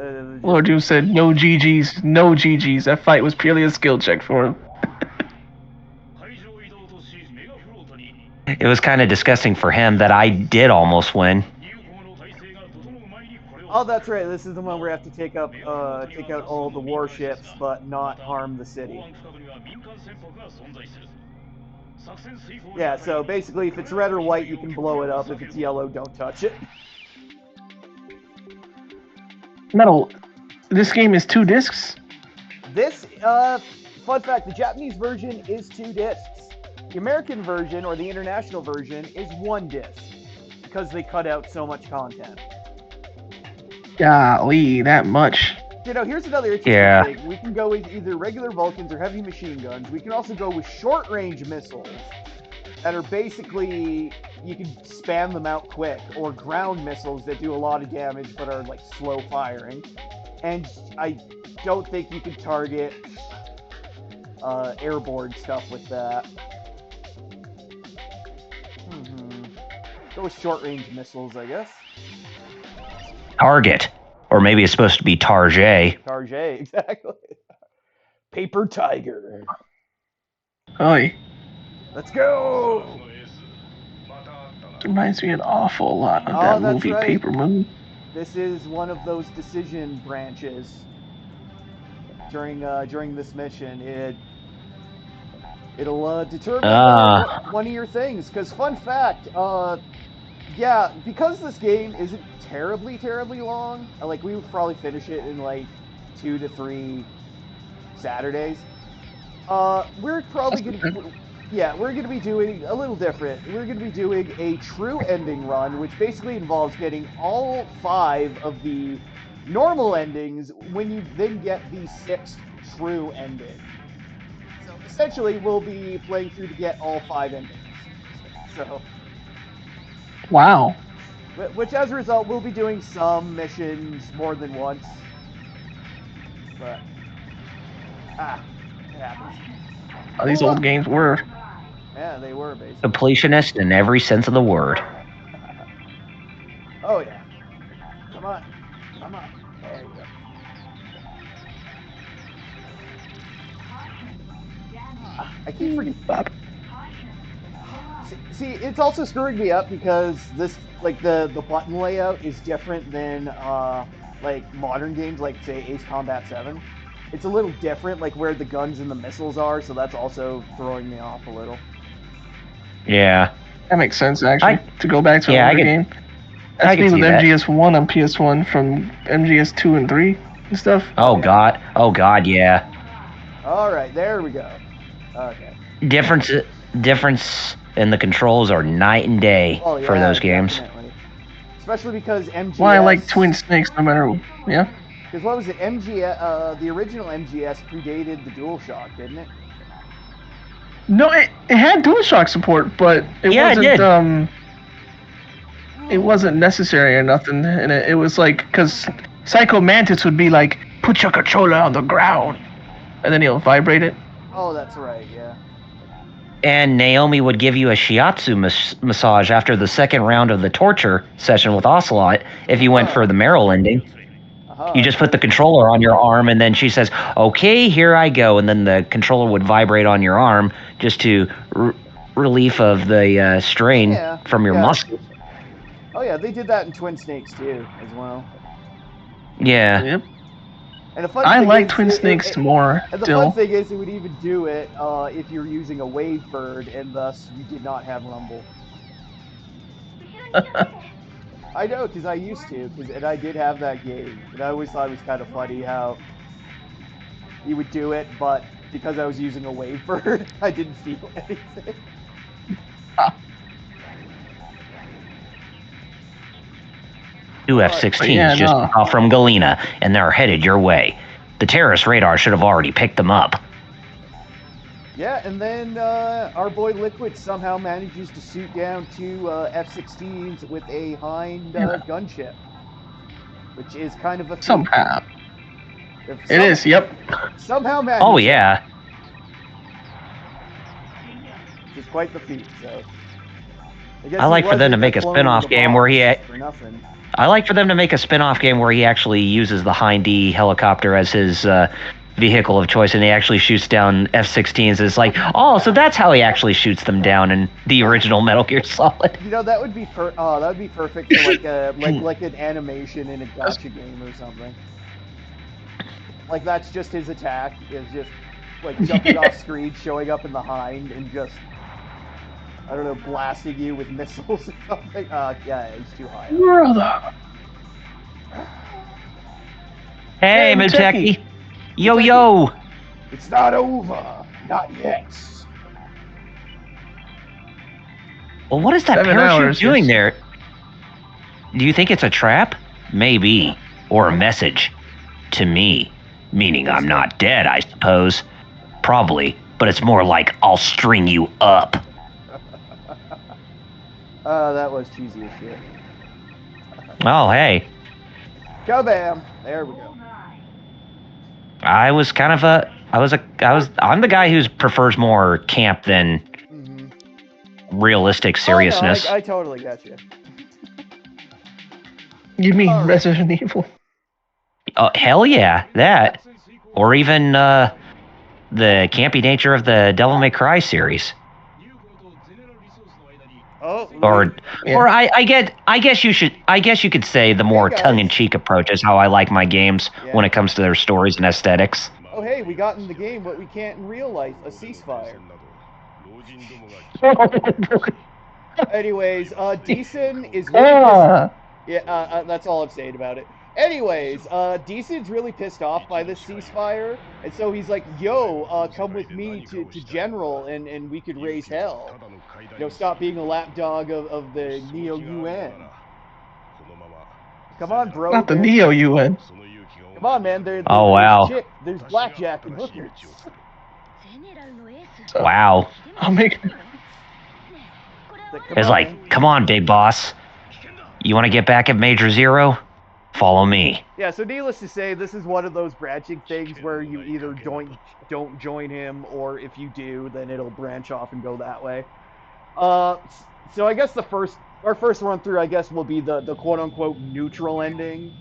Lord Doom said no GGs, no GGs. That fight was purely a skill check for him. It was kind of disgusting for him that I did almost win. Oh, that's right. This is the one where you have to take out all the warships, but not harm the city. Yeah. So basically, if it's red or white, you can blow it up. If it's yellow, don't touch it. Metal. This game is 2 discs. This, fun fact: the Japanese version is 2 discs. The American version or the international version is 1 disc because they cut out so much content. Golly, that much. Here's another interesting Yeah. thing. We can go with either regular Vulcans or heavy machine guns. We can also go with short range missiles that are basically, you can spam them out quick, or ground missiles that do a lot of damage but are like slow firing. And I don't think you can target airborne stuff with that. Go with short range missiles, I guess. Target, or maybe it's supposed to be Target. Target, exactly. Paper Tiger. Oi. Let's go! Reminds me an awful lot of Oh, that that's movie right. Paper Moon. This is one of those decision branches during this mission. It'll determine one of your things. Because fun fact, yeah, because this game isn't terribly long. Like we would probably finish it in like 2 to 3 Saturdays. We're probably gonna. Yeah, we're going to be doing a little different. We're going to be doing a true ending run, which basically involves getting all 5 of the normal endings when you then get the 6th true ending. So essentially, we'll be playing through to get all 5 endings. So, Wow. which as a result, we'll be doing some missions more than once. But, it happens. These old games were. Yeah, they were basically. Completionist in every sense of the word. Oh, yeah. Come on. Come on. There you go. I keep forgetting. See, it's also screwing me up because this, like the button layout is different than like modern games, like say Ace Combat 7. it's a little different, like where the guns and the missiles are, so that's also throwing me off a little. Yeah. That makes sense, actually, I to go back to an yeah, I older could game. I That's could me with see that. MGS1 on PS1 from MGS2 and 3 and stuff. Oh, Oh yeah. god. Oh god, yeah. All right, there we go. Okay. Difference difference in the controls are night and day Oh for yeah, those games. definitely. Especially because Why I like MGS. Twin Snakes no matter. Yeah. Because what was it? MGS. The original MGS predated the DualShock, didn't it? No, it had DualShock support, but it Yeah, it wasn't. did. It wasn't necessary or nothing, and it was like because Psycho Mantis would be like, put your controller on the ground, and then he'll vibrate it. Oh, that's right. Yeah. And Naomi would give you a shiatsu massage after the second round of the torture session with Ocelot if you went for the Meryl ending. You just put the controller on your arm, and then she says, "Okay, here I go," and then the controller would vibrate on your arm just to relief of the strain Yeah, from your yeah. muscles. Oh yeah, they did that in Twin Snakes too, as well. Yeah. Yep. And the fun I thing like is, Twin Snakes more and the fun still. thing is, it would even do it if you're using a Wavebird, and thus you did not have Rumble. I know, because I used to, and I did have that game, and I always thought it was kind of funny how you would do it, but because I was using a Wavebird, I didn't feel anything. Two But F-16s yeah, just no. off from Galena, and they're headed your way. The terrorist radar should have already picked them up. Yeah, and then our boy Liquid somehow manages to shoot down two F-16s with a Hind gunship, which is kind of a feat. Somehow. If It is, yep. somehow Oh manages, yeah. which is quite the feat. So I guess I he like for them to wasn't a make a clone of the spin-off game where boss he for nothing. I like for them to make a spin-off game where he actually uses the Hind D helicopter as his vehicle of choice, and he actually shoots down F-16s. It's like, oh, so that's how he actually shoots them down in the original Metal Gear Solid. You know, that would be that would be perfect for like a like an animation in a gotcha game or something. Like that's just his attack is just like jumping off screen, showing up in the Hind, and just I don't know, blasting you with missiles or something. Yeah, he's too high up. Brother. Hey, Hey, Muteki. Muteki. Yo, yo. It's not over, not yet. Well, what is that 7 parachute hours, doing yes. there? Do you think it's a trap? Maybe. Or a message. To me. Meaning I'm not dead, I suppose. Probably. But it's more like I'll string you up. That was cheesy as shit. Oh, hey. Kabam! There we go. I'm the guy who prefers more camp than realistic seriousness. Oh, no, I totally got you. You mean All right. Resident Evil? Hell yeah, that. Or even the campy nature of the Devil May Cry series. Oh, Or I guess you could say the more tongue-in-cheek approach is how I like my games when it comes to their stories and aesthetics. Oh, hey, we got in the game what we can't in real life, a ceasefire. Anyways, Deason is really that's all I'm saying about it. Anyways, Deason's really pissed off by this ceasefire, and so he's like, "Yo, come with me to General, and we could raise hell. You know, stop being a lapdog of the Neo UN. Come on, bro. Not the Neo UN. Come on, man. There's wow. there's blackjack and hookers. Wow. I'll make. It's like, come on, big boss. You want to get back at Major Zero? Follow me. Yeah, so needless to say, this is one of those branching things where you either don't join him, or if you do, then it'll branch off and go that way. So I guess our first run through, I guess, will be the quote unquote neutral ending,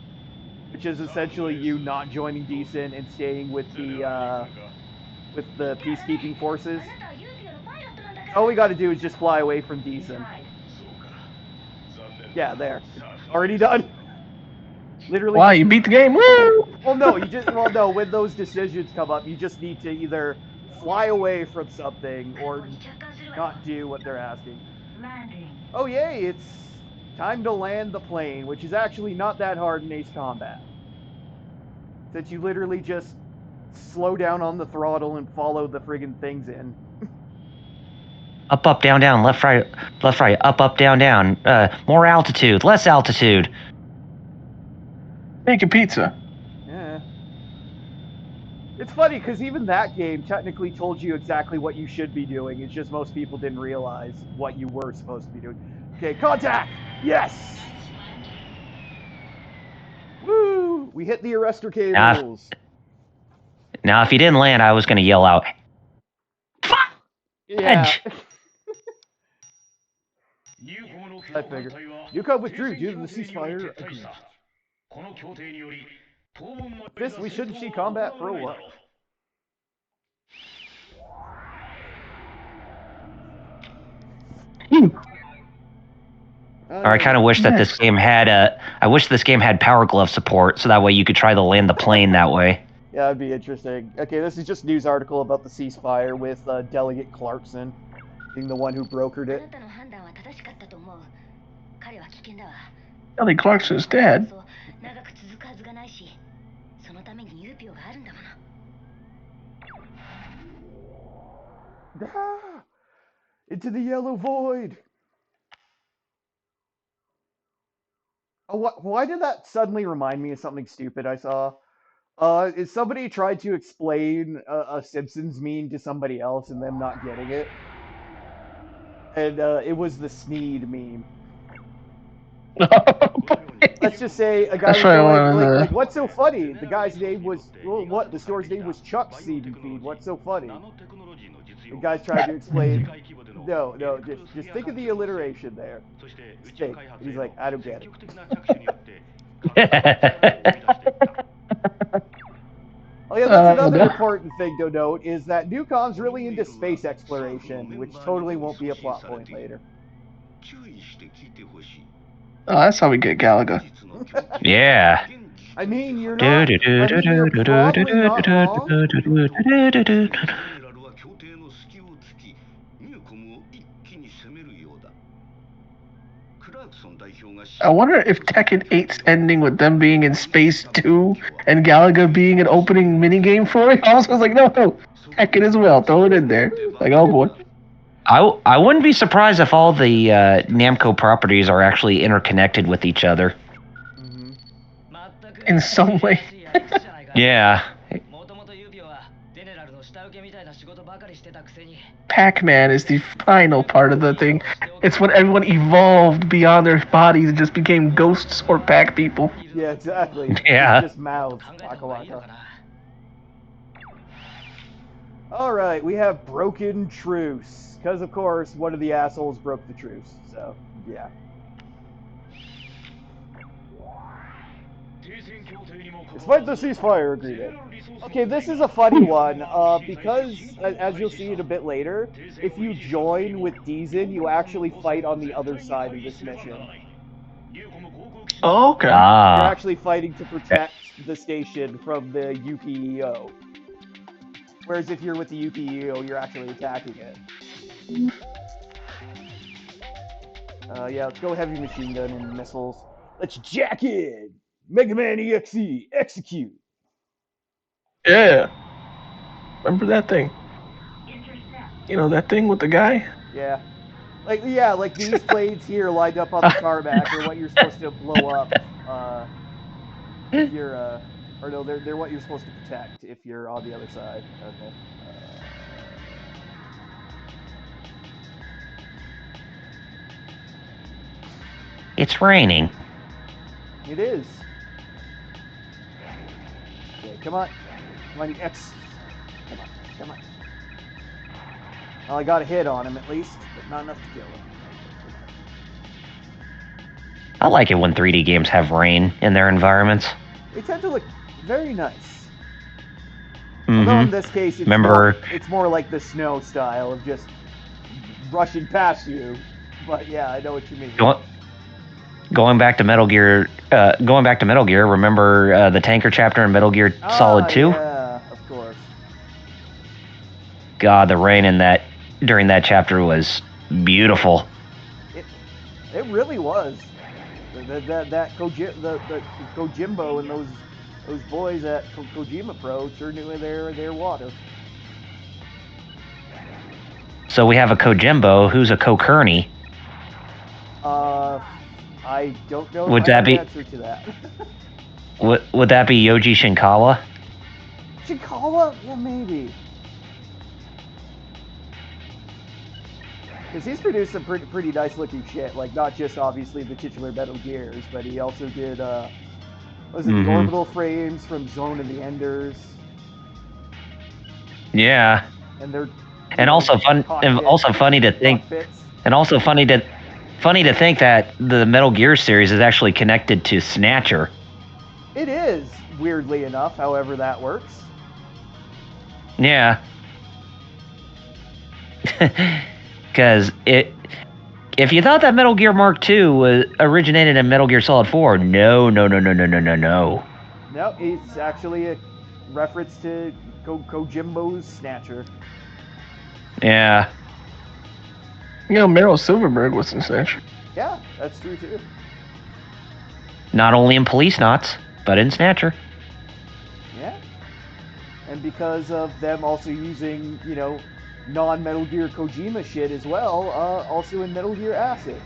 which is essentially you not joining Decent and staying with the peacekeeping forces. All we got to do is just fly away from Decent. Yeah, there. Already done. Literally. Why? You beat the game? Woo! Well, no, no. When those decisions come up, you just need to either fly away from something or not do what they're asking. Oh yay! It's time to land the plane, which is actually not that hard in Ace Combat, since you literally just slow down on the throttle and follow the friggin' things in. Up, down, left, right, up, down. More altitude, less altitude. Make a pizza. Yeah. It's funny because even that game technically told you exactly what you should be doing. It's just most people didn't realize what you were supposed to be doing. Okay, contact! Yes! Woo! We hit the arrestor cables. Now, if you didn't land, I was going to yell out, Yeah. Edge! I figured. Yukon withdrew due to the ceasefire agreement. This, we shouldn't see combat for a while. Or I kind of wish that this game had I wish this game had Power Glove support, so that way you could try to land the plane that way. Yeah, that'd be interesting. Okay, this is just a news article about the ceasefire with Delegate Clarkson being the one who brokered it. Ellie Clarkson's dead. Ah, into the yellow void. Oh, why did that suddenly remind me of something stupid I saw? Is somebody tried to explain a Simpsons meme to somebody else and them not getting it? And it was the Sneed meme. Let's just say a guy was going, like, what's so funny? The guy's name was, well, what? The store's name was Chuck's Seed and Feed. What's so funny? The guy's trying to explain. No, just think of the alliteration there. Just think. And he's like, I don't get it. Oh yeah, that's another important thing to note is that Newcom's really into space exploration, which totally won't be a plot point later. Oh, that's how we get Galaga. Yeah. I mean, you're not. I mean, you're probably not wrong. I wonder if Tekken 8's ending with them being in space too and Galaga being an opening minigame for it. I was like, no, Tekken as well. Throw it in there. Like, oh boy. I wouldn't be surprised if all the Namco properties are actually interconnected with each other. In some way. Yeah. Pac-Man is the final part of the thing. It's when everyone evolved beyond their bodies and just became ghosts or pack people. Yeah, exactly. Yeah. Just mouths. Waka waka. Alright, we have broken truce. Because, of course, one of the assholes broke the truce. So, yeah. Despite the ceasefire agreement. Okay, this is a funny one, because, as you'll see it a bit later, if you join with Deezen, you actually fight on the other side of this mission. Oh, okay. You're actually fighting to protect the station from the UPEO. Whereas if you're with the UPEO, you're actually attacking it. Yeah, let's go heavy machine gun and missiles. Let's jack in! Mega Man EXE, execute! Yeah. Remember that thing? You know, that thing with the guy? Yeah. Like these blades here lined up on the tarmac are what you're supposed to blow up, if you're, or no, they're what you're supposed to protect if you're on the other side. Okay. It's raining. It is. Okay, come on. Come on, X. Come on. Well, I got a hit on him at least, but not enough to kill him. I like it when 3D games have rain in their environments. They tend to look very nice. Although in this case, it's more like the snow style of just rushing past you. But yeah, I know what you mean. Going back to Metal Gear, remember the tanker chapter in Metal Gear Solid 2? Yeah, of course. God, the rain during that chapter was beautiful. It really was. That Kojimbo and those boys at Kojima Pro sure knew their water. So we have a Kojimbo. Who's a Kokurni? I don't know if Would I that have an be- answer to that. Would that be Yoji Shinkawa? Chikawa? Yeah, maybe. Because he's produced some pretty nice looking shit. Like, not just obviously the titular Metal Gears, but he also did, was it the orbital frames from Zone of the Enders? Yeah. And they're, And also funny to think, cockpits. and also funny to think that the Metal Gear series is actually connected to Snatcher. It is, weirdly enough, however that works. Yeah. Because if you thought that Metal Gear Mark II was originated in Metal Gear Solid 4, no. No, it's actually a reference to Kojimbo's Snatcher. Yeah. Meryl Silverberg was in Snatcher. Yeah, that's true too. Not only in Police Knots, but in Snatcher. Yeah. And because of them also using, non-Metal Gear Kojima shit as well, also in Metal Gear Acid.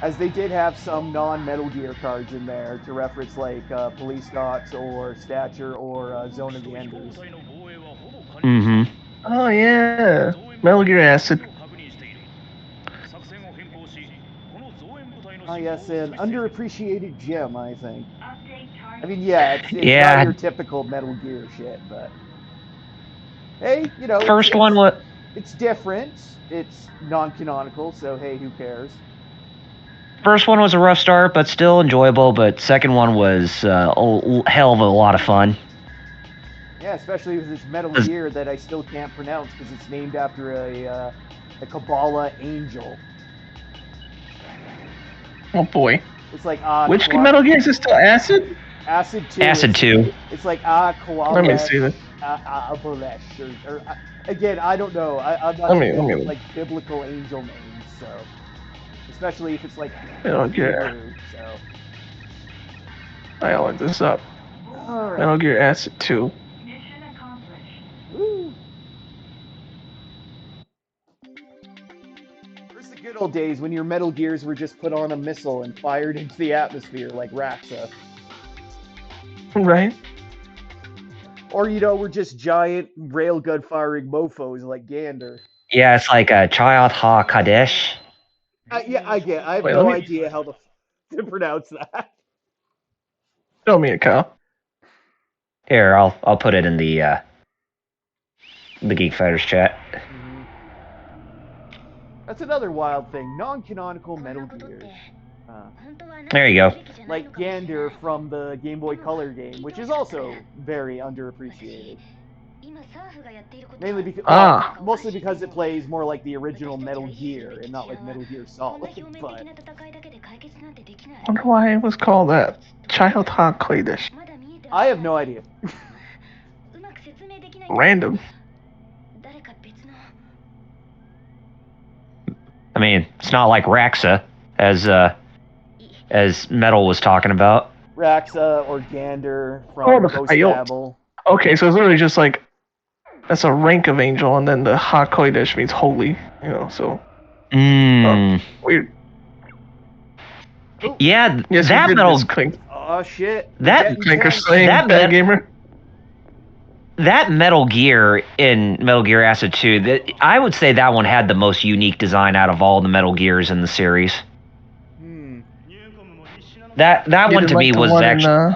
As they did have some non-Metal Gear cards in there to reference like Police Knots or Stature or Zone of the Enders. Mm-hmm. Oh yeah, Metal Gear Acid. Ah, yes, an underappreciated gem, I think. I mean, yeah, it's Yeah. not your typical Metal Gear shit, but hey, First one was it's different. It's non-canonical, so hey, who cares? First one was a rough start, but still enjoyable. But second one was a hell of a lot of fun. Yeah, especially with this Metal Gear that I still can't pronounce because it's named after a Kabbalah angel. Oh boy. It's like Which Metal Gear is it still? Acid? Acid 2. Acid 2. It's like Let me see this. Abalesh, or again, I don't know. I'm not Let too good me with like biblical angel names, so especially if it's like Metal Gear. Hebrew. So I'll look this up. all right. Metal Gear Acid 2. Woo. Where's the good old days when your Metal Gears were just put on a missile and fired into the atmosphere like Raxa? Right. Or, we're just giant railgun firing mofos like Gander. Yeah, it's like a Chayat Ha Kadesh. Yeah, I get. I have Wait, no let me- idea how to pronounce that. Show me a cow. Here, I'll put it in the Geek Fighters chat. Mm-hmm. That's another wild thing. Non-canonical Metal Gears. There you go. Like Gander from the Game Boy Color game, which is also very underappreciated. Mainly because, mostly because it plays more like the original Metal Gear and not like Metal Gear Solid. But I wonder why it was called that. Child Hot Kodesh. I have no idea. Random. I mean, it's not like Raxa, as Metal was talking about. Raxa or Gander from Ghost Babel. Okay, so it's literally just like that's a rank of angel, and then the Ha Kodesh means holy. So. Weird. Yeah, yes, that Metal. Oh shit! That bad gamer. That Metal Gear in Metal Gear Acid 2, I would say that one had the most unique design out of all the Metal Gears in the series. That one to me was actually.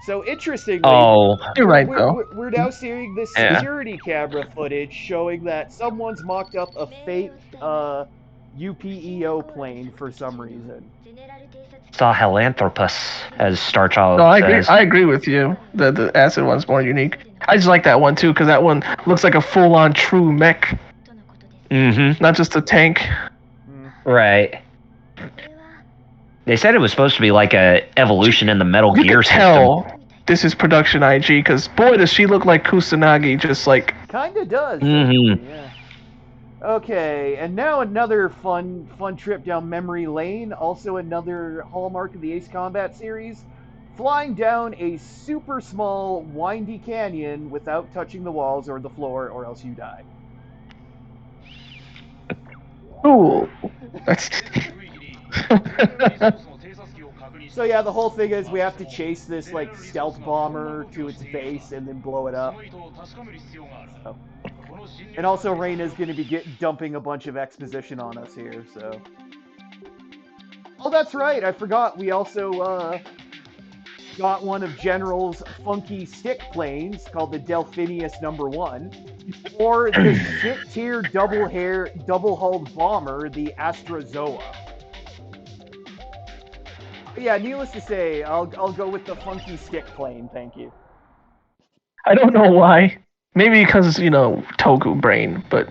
So interestingly, you're right though. We're now seeing this security camera footage showing that someone's mocked up a fake UPEO plane for some reason. Sahelanthropus, as Starchild says. I agree with you that the Acid one's more unique. I just like that one too because that one looks like a full-on true mech. Mm-hmm. Not just a tank. Right. They said it was supposed to be like a evolution in the Metal You Gear could system. tell this is production IG, because boy, does she look like Kusanagi, just like... Kinda does. Mhm. Actually, yeah. Okay, and now another fun trip down memory lane. Also another hallmark of the Ace Combat series. Flying down a super small, windy canyon without touching the walls or the floor, or else you die. Cool. That's... So yeah, the whole thing is we have to chase this like stealth bomber to its base and then blow it up. So. And also Reina's going to be dumping a bunch of exposition on us here, so. Oh, that's right. I forgot. We also got one of General's funky stick planes called the Delphinius Number 1, or the shit tier double hulled bomber, the Astrozoa. Yeah, needless to say, I'll go with the funky stick plane. Thank you. I don't know why. Maybe because, Toku brain, but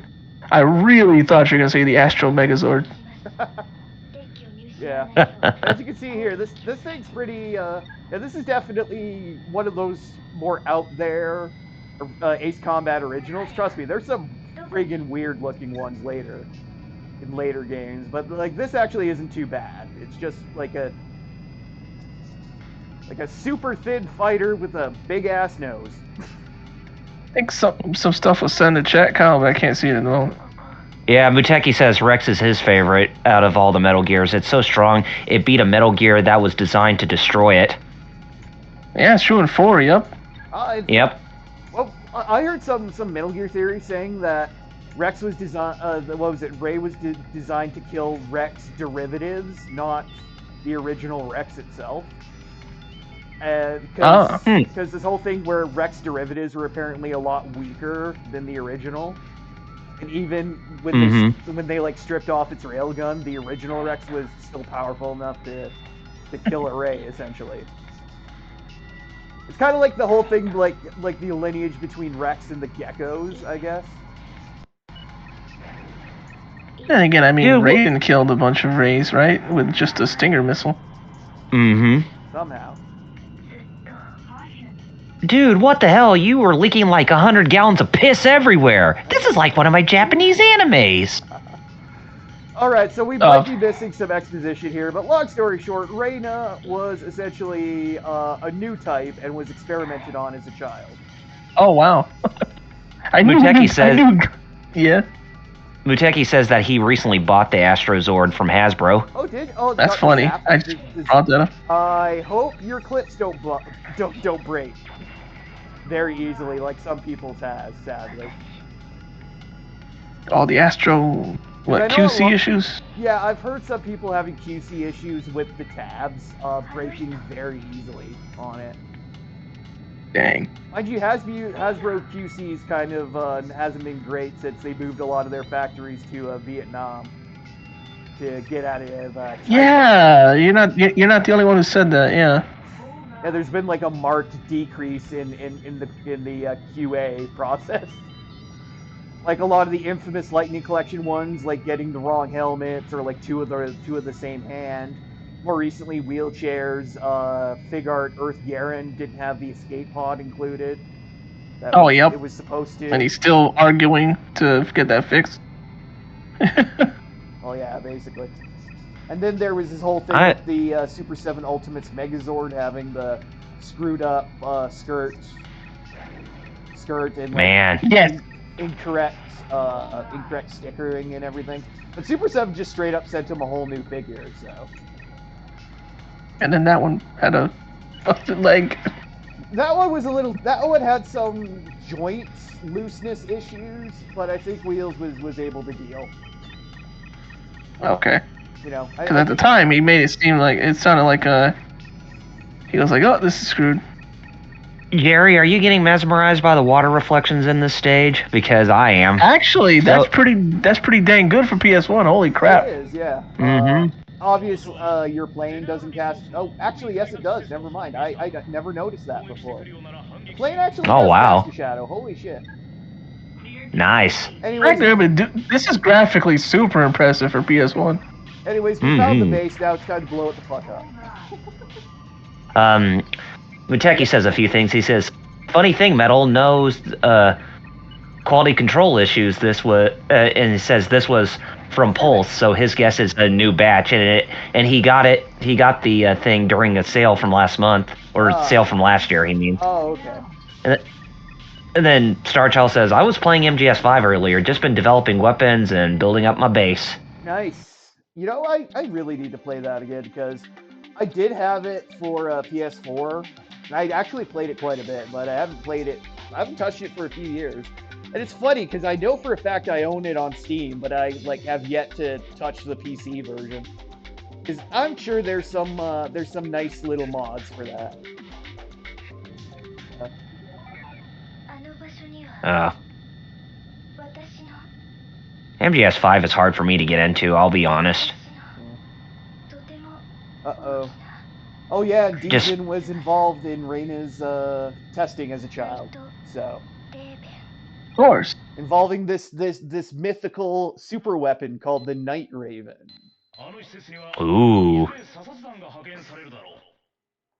I really thought you were going to say the Astro Megazord. Yeah. As you can see here, this thing's pretty. Yeah, this is definitely one of those more out there Ace Combat originals. Trust me, there's some friggin' weird looking ones in later games, but like this actually isn't too bad. It's just like a super thin fighter with a big ass nose. I think some stuff was sent in the chat, Kyle, but I can't see it at the moment. Yeah, Muteki says Rex is his favorite out of all the Metal Gears. It's so strong, it beat a Metal Gear that was designed to destroy it. Yeah, it's true in 4, yep. Yep. Well, I heard some Metal Gear theory saying that Rex was designed. What was it? Ray was designed to kill Rex derivatives, not the original Rex itself. Because this whole thing where Rex derivatives were apparently a lot weaker than the original, and even when they like stripped off its railgun, the original Rex was still powerful enough to kill a Ray essentially. It's kind of like the whole thing, like the lineage between Rex and the geckos, I guess. And again, I mean, Raiden killed a bunch of Rays, right? With just a Stinger missile. Somehow. Dude, what the hell? You were leaking like 100 gallons of piss everywhere. This is like one of my Japanese animes. Alright, so we might be missing some exposition here, but long story short, Reina was essentially a new type and was experimented on as a child. Oh, wow. Yeah. Muteki says that he recently bought the Astrozord from Hasbro. Oh, did? Oh, that's funny. I just brought that up. I hope your clips don't break very easily, like some people's has, sadly. All the Astro, QC issues? Yeah, I've heard some people having QC issues with the tabs breaking very easily on it. Dang. Mind you, Hasbro QC's kind of hasn't been great since they moved a lot of their factories to Vietnam to get out of China. Yeah, you're not the only one who said that. Yeah. Yeah, there's been like a marked decrease in the QA process. Like a lot of the infamous Lightning Collection ones, like getting the wrong helmets or like two of the same hand. More recently, wheelchairs. Fig Art Earth Garen didn't have the escape pod included. Yep. It was supposed to. And he's still arguing to get that fixed. Oh yeah, basically. And then there was this whole thing with the Super 7 Ultimates Megazord having the screwed up skirt and like incorrect stickering and everything. But Super 7 just straight up sent him a whole new figure, so. And then that one had a busted leg. That one had some joint looseness issues, but I think Wheels was able to deal. Okay. Because at the time he made it seem like it sounded like he was like, "Oh, this is screwed." Jerry, are you getting mesmerized by the water reflections in this stage? Because I am. Actually, that's pretty dang good for PS1. Holy crap! It is, yeah. Obviously, your plane doesn't cast. Oh, actually, yes, it does. Never mind. I never noticed that before. The plane actually does cast a shadow. Holy shit. Nice. Anyways, this is graphically super impressive for PS1. Anyways, we found the base. Now it's time to blow it the fuck up. Muteki says a few things. He says, "Funny thing, Metal knows quality control issues. This was, and he says this was from Pulse, so his guess is a new batch, and he got it. He got the thing during a sale from last month, or sale from last year. He means. Oh, okay. And then Starchild says, I was playing MGS5 earlier, just been developing weapons and building up my base. Nice. You know, I really need to play that again because I did have it for PS4. And I actually played it quite a bit, but I haven't played it. I haven't touched it for a few years. And it's funny because I know for a fact I own it on Steam, but I have yet to touch the PC version. Because I'm sure there's some nice little mods for that. MGS5 is hard for me to get into, I'll be honest. Uh-oh. Oh yeah, Deegan was involved in Reina's testing as a child. So Of course. involving this mythical super weapon called the Night Raven. Ooh.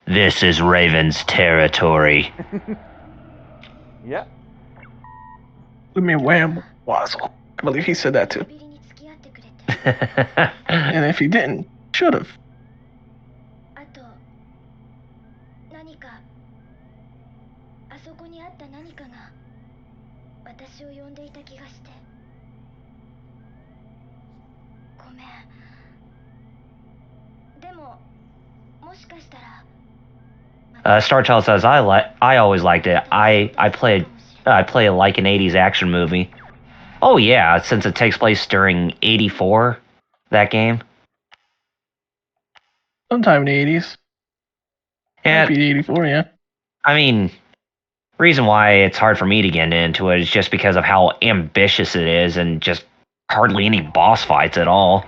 This is Raven's territory. Yeah. Let me wham wazzle. I believe he said that too. And if he didn't, should have. Starchild says I always liked it. I play it like an 80s action movie. Oh yeah, since it takes place during 84, that game. Sometime in the 80s. And Maybe 84, yeah. I mean, reason why it's hard for me to get into it is just because of how ambitious it is and just hardly any boss fights at all.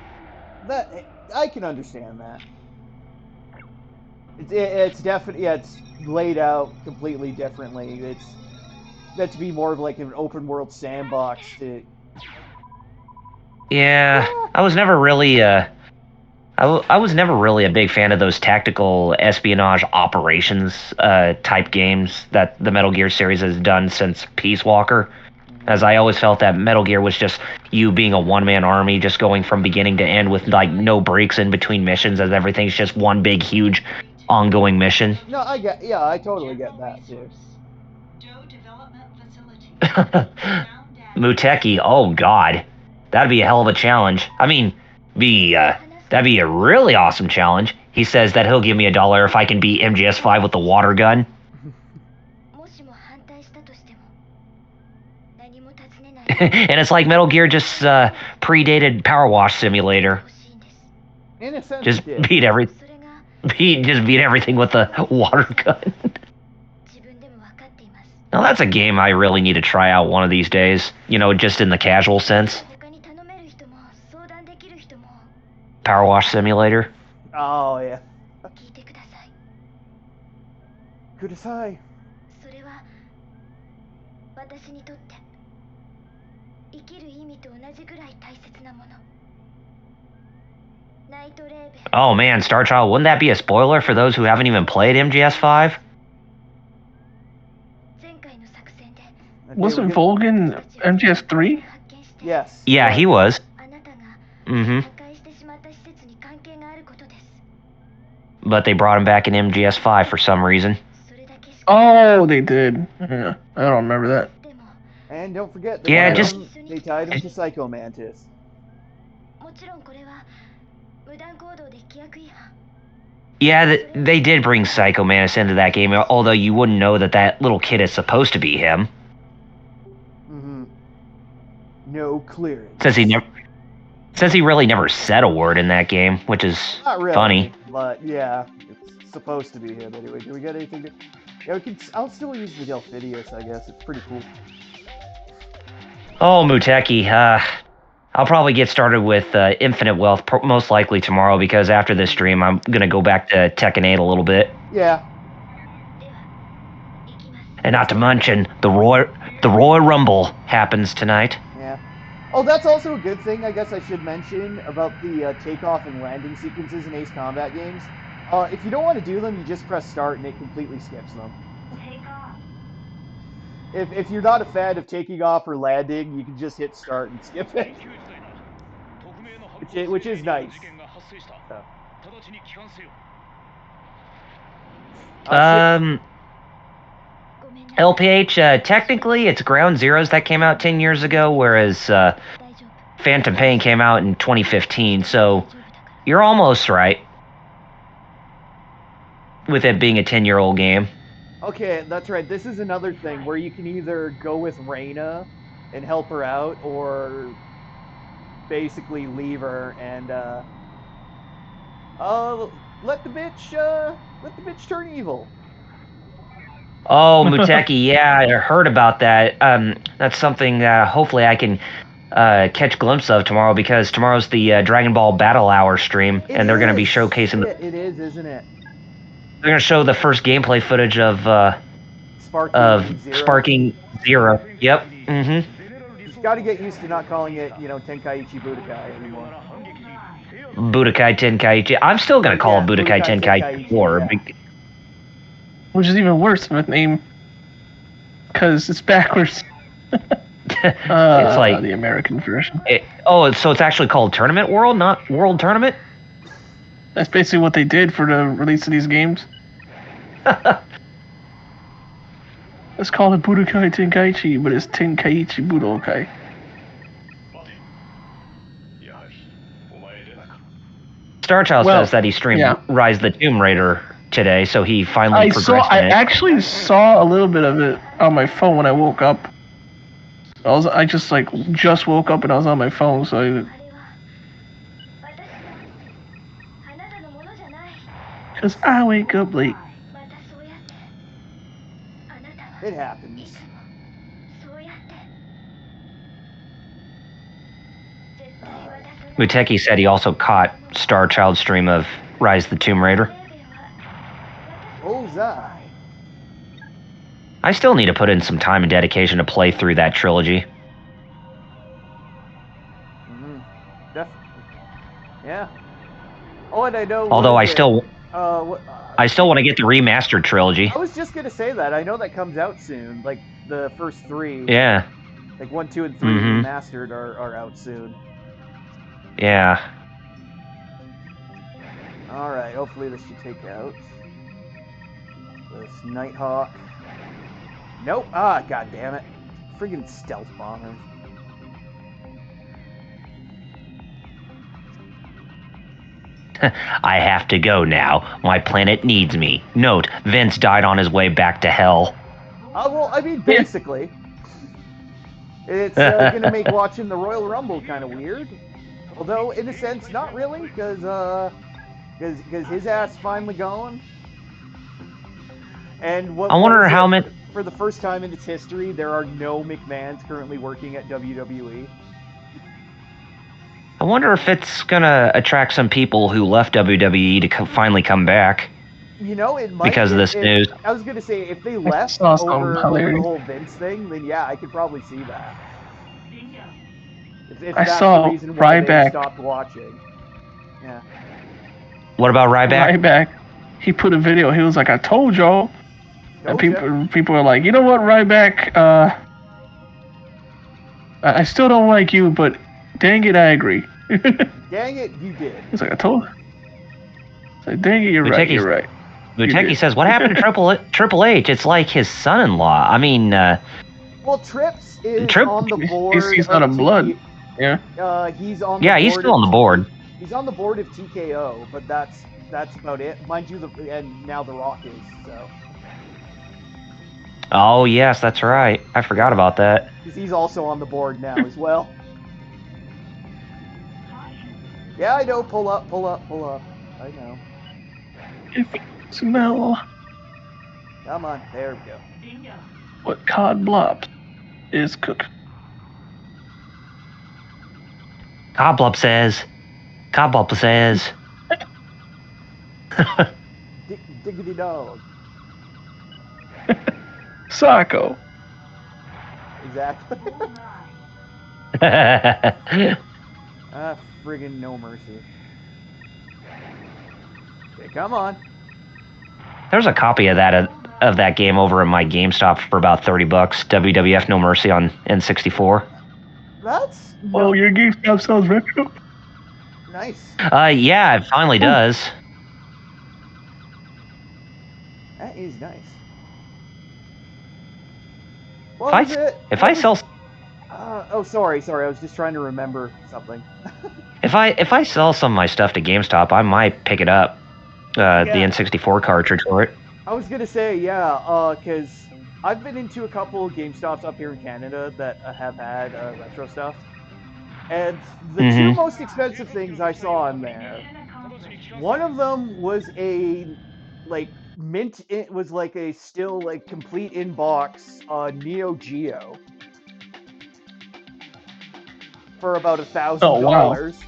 That I can understand that. It's definitely it's laid out completely differently. It's meant to be more of like an open world sandbox to. Yeah, I was never really I was never really a big fan of those tactical espionage operations type games that the Metal Gear series has done since Peace Walker. As I always felt that Metal Gear was just you being a one-man army, just going from beginning to end with like no breaks in between missions, as everything's just one big, huge, ongoing mission. No, I totally get that too. Muteki, oh god, that'd be a hell of a challenge. I mean, that'd be a really awesome challenge. He says that he'll give me $1 if I can beat MGS5 with the water gun. And it's like Metal Gear just predated Power Wash Simulator. In a sense, Just it did. beat everything with the water gun. Now that's a game I really need to try out one of these days. You know, just in the casual sense. Power Wash Simulator. Oh yeah. Kudasai. Oh man, Starchild, wouldn't that be a spoiler for those who haven't even played MGS5? Wasn't Volgan MGS3? Yes. Yeah, he was. Mm-hmm. But they brought him back in MGS5 for some reason. Oh, they did. Yeah, I don't remember that. And don't forget, Yeah, they tied him to Psycho Mantis. Yeah, they did bring Psycho Mantis into that game, although you wouldn't know that that little kid is supposed to be him. Mm-hmm. No clearance. Since he really never said a word in that game, which is Not really, funny. But yeah, it's supposed to be him anyway. Do we get anything to... Yeah, I'll still use the Delphidius, I guess. It's pretty cool. Oh, Muteki, I'll probably get started with Infinite Wealth most likely tomorrow because after this stream, I'm going to go back to Tekken 8 a little bit. Yeah. And not to mention, the Royal Rumble happens tonight. Yeah. Oh, that's also a good thing, I guess I should mention about the takeoff and landing sequences in Ace Combat games. If you don't want to do them, you just press start and it completely skips them. If you're not a fan of taking off or landing, you can just hit start and skip it, which is nice. So, so LPH, technically, it's Ground Zeroes that came out 10 years ago, whereas Phantom Pain came out in 2015, so you're almost right with it being a 10-year-old game. okay, that's right. This is another thing where you can either go with Reyna and help her out, or basically leave her and uh let the bitch turn evil. Oh, Muteki, yeah, I heard about that. That's something hopefully I can catch a glimpse of tomorrow, because tomorrow's the Dragon Ball Battle Hour stream, It and they're going to be is. showcasing. Shit, it is, isn't it? They're going to show the first gameplay footage Sparking Zero. Sparking Zero. Yep. You've got to get used to not calling it, Tenkaichi Budokai anymore. Budokai Tenkaichi. I'm still going Or to call it yeah, Budokai Budokai Tenkaichi Tenkaichi. 4. Yeah. Which is even worse of a name, because it's backwards. It's like the American version. So it's actually called Tournament World, not World Tournament? That's basically what they did for the release of these games. Let's call it Budokai Tenkaichi, but it's Tenkaichi Budokai. Starchild says that he streamed Rise of the Tomb Raider today, so he finally progressed in it. I actually saw a little bit of it on my phone when I woke up. I just woke up and I was on my phone, so because I wake up late. It happens. Muteki said he also caught Starchild's stream of Rise of the Tomb Raider. Bullseye. I still need to put in some time and dedication to play through that trilogy. Definitely. Yeah. Oh, and I know. Although I still want to get the remastered trilogy. I was just gonna say that. I know that comes out soon. Like the first three. Yeah. Like 1, 2, and 3 remastered are out soon. Yeah. All right. Hopefully this should take out this Nighthawk. Nope. Ah, god damn it! Friggin' stealth bombers. I have to go now. My planet needs me. Note, Vince died on his way back to hell. Well, I mean, basically. It's gonna make watching the Royal Rumble kind of weird. Although, in a sense, not really, because his ass finally going. And I wonder how many. For the first time in its history, there are no McMahons currently working at WWE. I wonder if it's gonna attract some people who left WWE to finally come back. It might, because of this news. I was gonna say, if they left over the whole Vince thing, then yeah, I could probably see that. If I that's saw the reason why Ryback. they stopped watching. Yeah. What about Ryback? Ryback. He put a video. He was like, "I told y'all." And people are like, "You know what, Ryback? I still don't like you, but dang it, I agree." Dang it, you did. He's like, "I told." It's like, dang it, you're right. You're right. Muteki says, "What happened to Triple H? It's like his son-in-law. I mean, well, Trips is on the board. He's not a blood. Yeah. He's on. Yeah, he's still on the board. He's on the board of TKO, but that's about it. Mind you, and now The Rock is so. Oh yes, that's right. I forgot about that. Because he's also on the board now as well. Yeah, I know. Pull up. I know. If smell. Come on, there we go. What cod blob is cooking? Codblop says. Diggity dog. Sacco. Exactly. Ah, friggin' no mercy. Okay, come on. There's a copy of that game over in my GameStop for about $30. WWF No Mercy on N64. That's Oh, no your GameStop sounds retro. nice. Yeah, it finally does. That is nice. If What was I it? if What I was? sell Oh, sorry. I was just trying to remember something. if I sell some of my stuff to GameStop, I might pick it up. The Yeah, N64 cartridge for it. I was gonna say yeah. Because I've been into a couple GameStops up here in Canada that have had retro stuff, and the two Mm-hmm. most expensive things I saw in there, one of them was a like mint. It was like a still like complete in box Neo Geo for about a Oh thousand wow. dollars,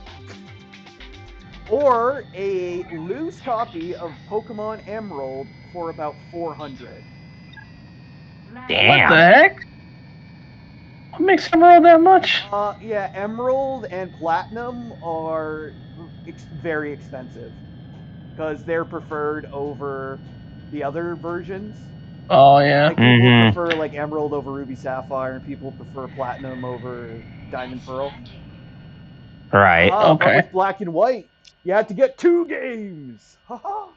or a loose copy of Pokemon Emerald for about 400. What the Damn. heck? What makes them roll that much? Yeah, Emerald and Platinum are very expensive because they're preferred over the other versions. Oh yeah. Like people Mm-hmm. prefer like Emerald over Ruby Sapphire, and people prefer Platinum over Diamond Pearl. Right. But Okay. with Black and White, you had to get two games. Haha.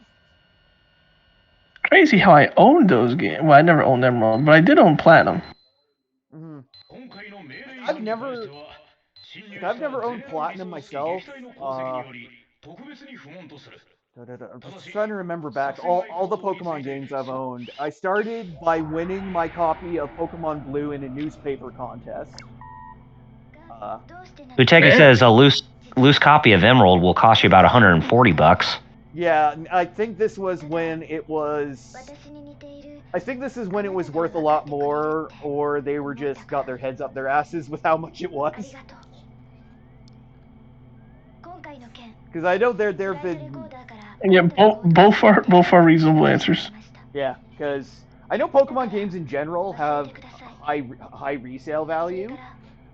Crazy how I owned those games. Well, I never owned Emerald, but I did own Platinum. Mhm. Like I've never owned Platinum myself. I'm just trying to remember back all the Pokemon games I've owned. I started by winning my copy of Pokemon Blue in a newspaper contest. Uh, Uteki says a loose copy of Emerald will cost you about $140. yeah, I think this was when it was. I think this is when it was worth a lot more, or they were just got their heads up their asses with how much it was. Because I know there have been Yeah, both are reasonable answers. yeah, because I know Pokemon games in general have high resale value,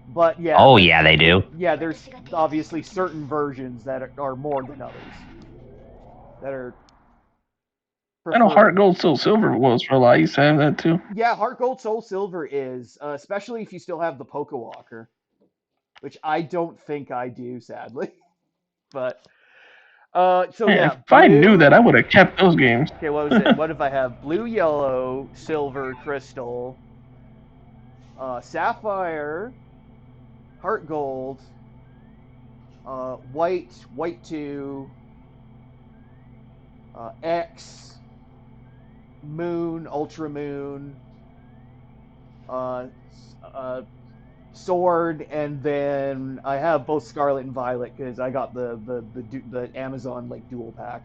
but yeah, Oh yeah, they do. there's obviously certain versions that are more than others that are I know preferred. Heart Gold Soul Silver was for a lot. I used to have that too. Yeah, Heart Gold Soul Silver is, especially if you still have the Pokewalker, which I don't think I do, sadly. But so Man, yeah, if I knew that, blue. I would have kept those games. Okay, what was it? What if I have blue, yellow, silver, crystal, sapphire, heart gold, white two, X, moon, ultra moon, uh, sword, and then I have both Scarlet and Violet because I got the Amazon like dual pack.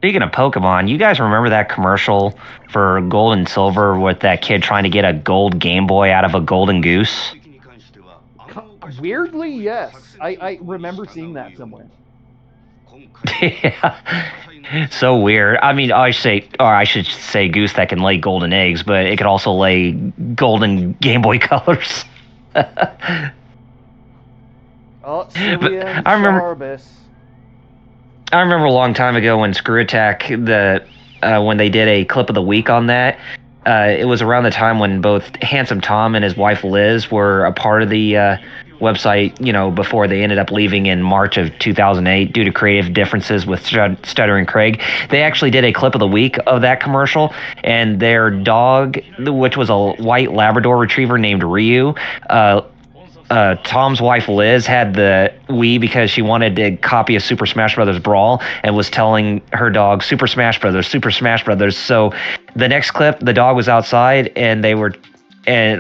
Speaking of Pokemon, you guys remember that commercial for Gold and Silver with that kid trying to get a gold Game Boy out of a golden goose? Weirdly, yes, I remember seeing that somewhere. Yeah. So weird. I mean, I should say goose that can lay golden eggs, but it could also lay golden Game Boy colors. Oh, But Cillian Sharbus. I remember a long time ago when Screw Attack when they did a clip of the week on that. It was around the time when both Handsome Tom and his wife Liz were a part of the website. You know, before they ended up leaving in March of 2008 due to creative differences with Stuttering Craig. They actually did a clip of the week of that commercial, and their dog, which was a white Labrador Retriever named Ryu. Tom's wife Liz had the Wii because she wanted to copy a Super Smash Brothers Brawl and was telling her dog Super Smash Brothers, Super Smash Brothers. So the next clip, the dog was outside and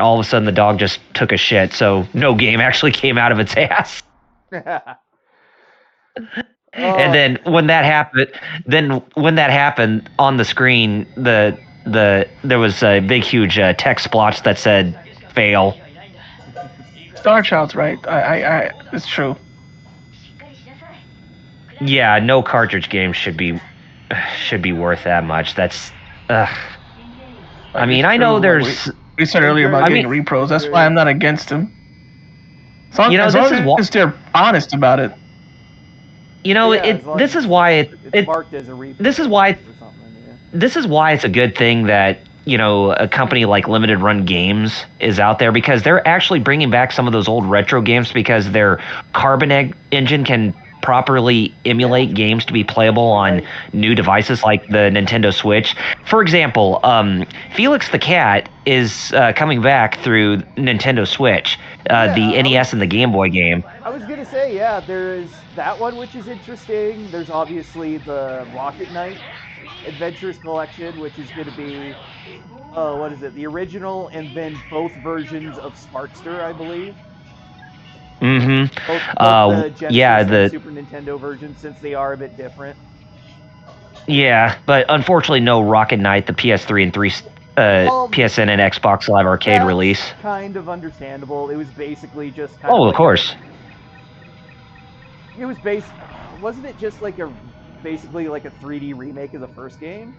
all of a sudden the dog just took a shit. So no game actually came out of its ass. And uh, when that happened on the screen, there was a big huge text splotch that said fail. Star Child's right. It's true. Yeah, no cartridge game should be worth that much. That's, I Like mean, it's I know true. Like there's wait. We said earlier about Good. getting repros. That's Good. why I'm not against them. As long as they're honest about it. This is why it's marked as a repro. This is why or something. Yeah. this is why it's a good thing that a company like Limited Run Games is out there, because they're actually bringing back some of those old retro games because their Carbon engine can properly emulate games to be playable on new devices like the Nintendo Switch. For example, Felix the Cat is coming back through Nintendo Switch, the NES and the Game Boy game. I was gonna say, yeah, there's that one which is interesting. There's obviously the Rocket Knight Adventures Collection, which is gonna be what is it? The original and then both versions of Sparkster, I believe. Mm-hmm. Both the Genesis and the Super Nintendo versions, since they are a bit different. Yeah, but unfortunately, no Rocket Knight, the PS3 and PSN and Xbox Live Arcade release. Kind of understandable. It was basically just kind of of course. It was wasn't it just like basically like a 3D remake of the first game?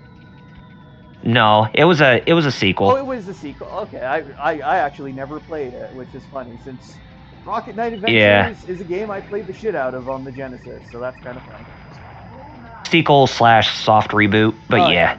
No, it was a sequel. Oh, it was a sequel. Okay, I actually never played it, which is funny since Rocket Knight Adventures is a game I played the shit out of on the Genesis, so that's kind of fun. Sequel / soft reboot, but yeah.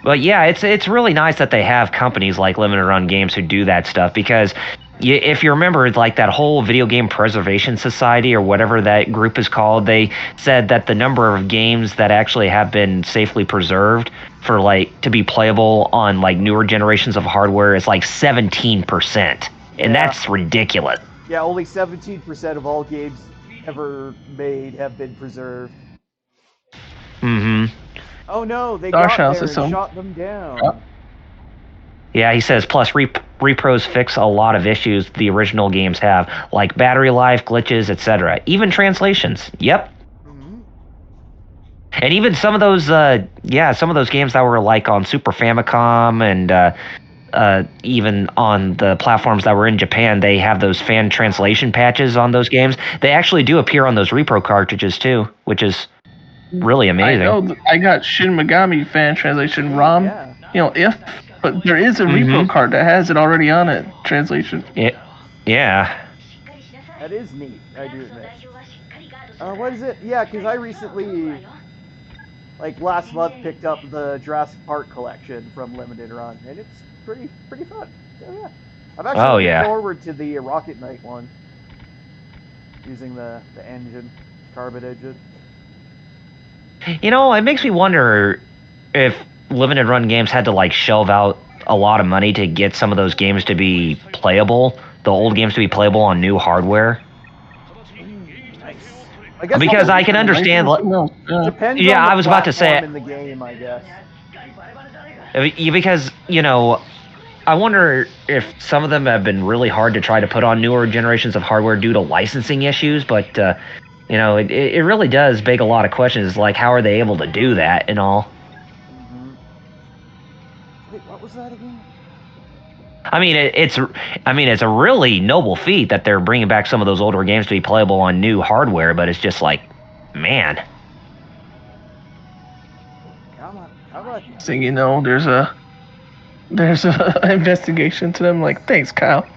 But yeah, it's really nice that they have companies like Limited Run Games who do that stuff, because if you remember, like that whole Video Game Preservation Society or whatever that group is called, they said that the number of games that actually have been safely preserved for to be playable on like newer generations of hardware is like 17%, and that's ridiculous. Yeah, only 17% of all games ever made have been preserved. Mm-hmm. Oh no, they got there and shot them down. Yeah, he says, plus repros fix a lot of issues the original games have, like battery life, glitches, etc. Even translations. Yep. Mm-hmm. And even some of those games that were like on Super Famicom and even on the platforms that were in Japan, they have those fan translation patches on those games. They actually do appear on those repro cartridges too, which is really amazing. I know. I got Shin Megami fan translation ROM. Yeah. But there is a repro card that has it already on it. Translation. Yeah. That is neat. I do admit. What is it? Yeah, because I recently, like last month, picked up the Jurassic Park collection from Limited Run, and it's pretty fun. So yeah, I'm actually looking forward to the Rocket Knight one, using the engine, Carbon engine. It makes me wonder if Limited Run Games had to like shelve out a lot of money to get some of those games to be playable, the old games to be playable on new hardware. Nice. I guess because I can understand. Depends yeah, on the I was about to say in the game, I guess. Because I wonder if some of them have been really hard to try to put on newer generations of hardware due to licensing issues, but it really does beg a lot of questions, like how are they able to do that and all. Mm-hmm. Wait, what was that again? I mean, it's a really noble feat that they're bringing back some of those older games to be playable on new hardware, but it's just like, man. Come on. So there's a investigation to them. Like, thanks, Kyle.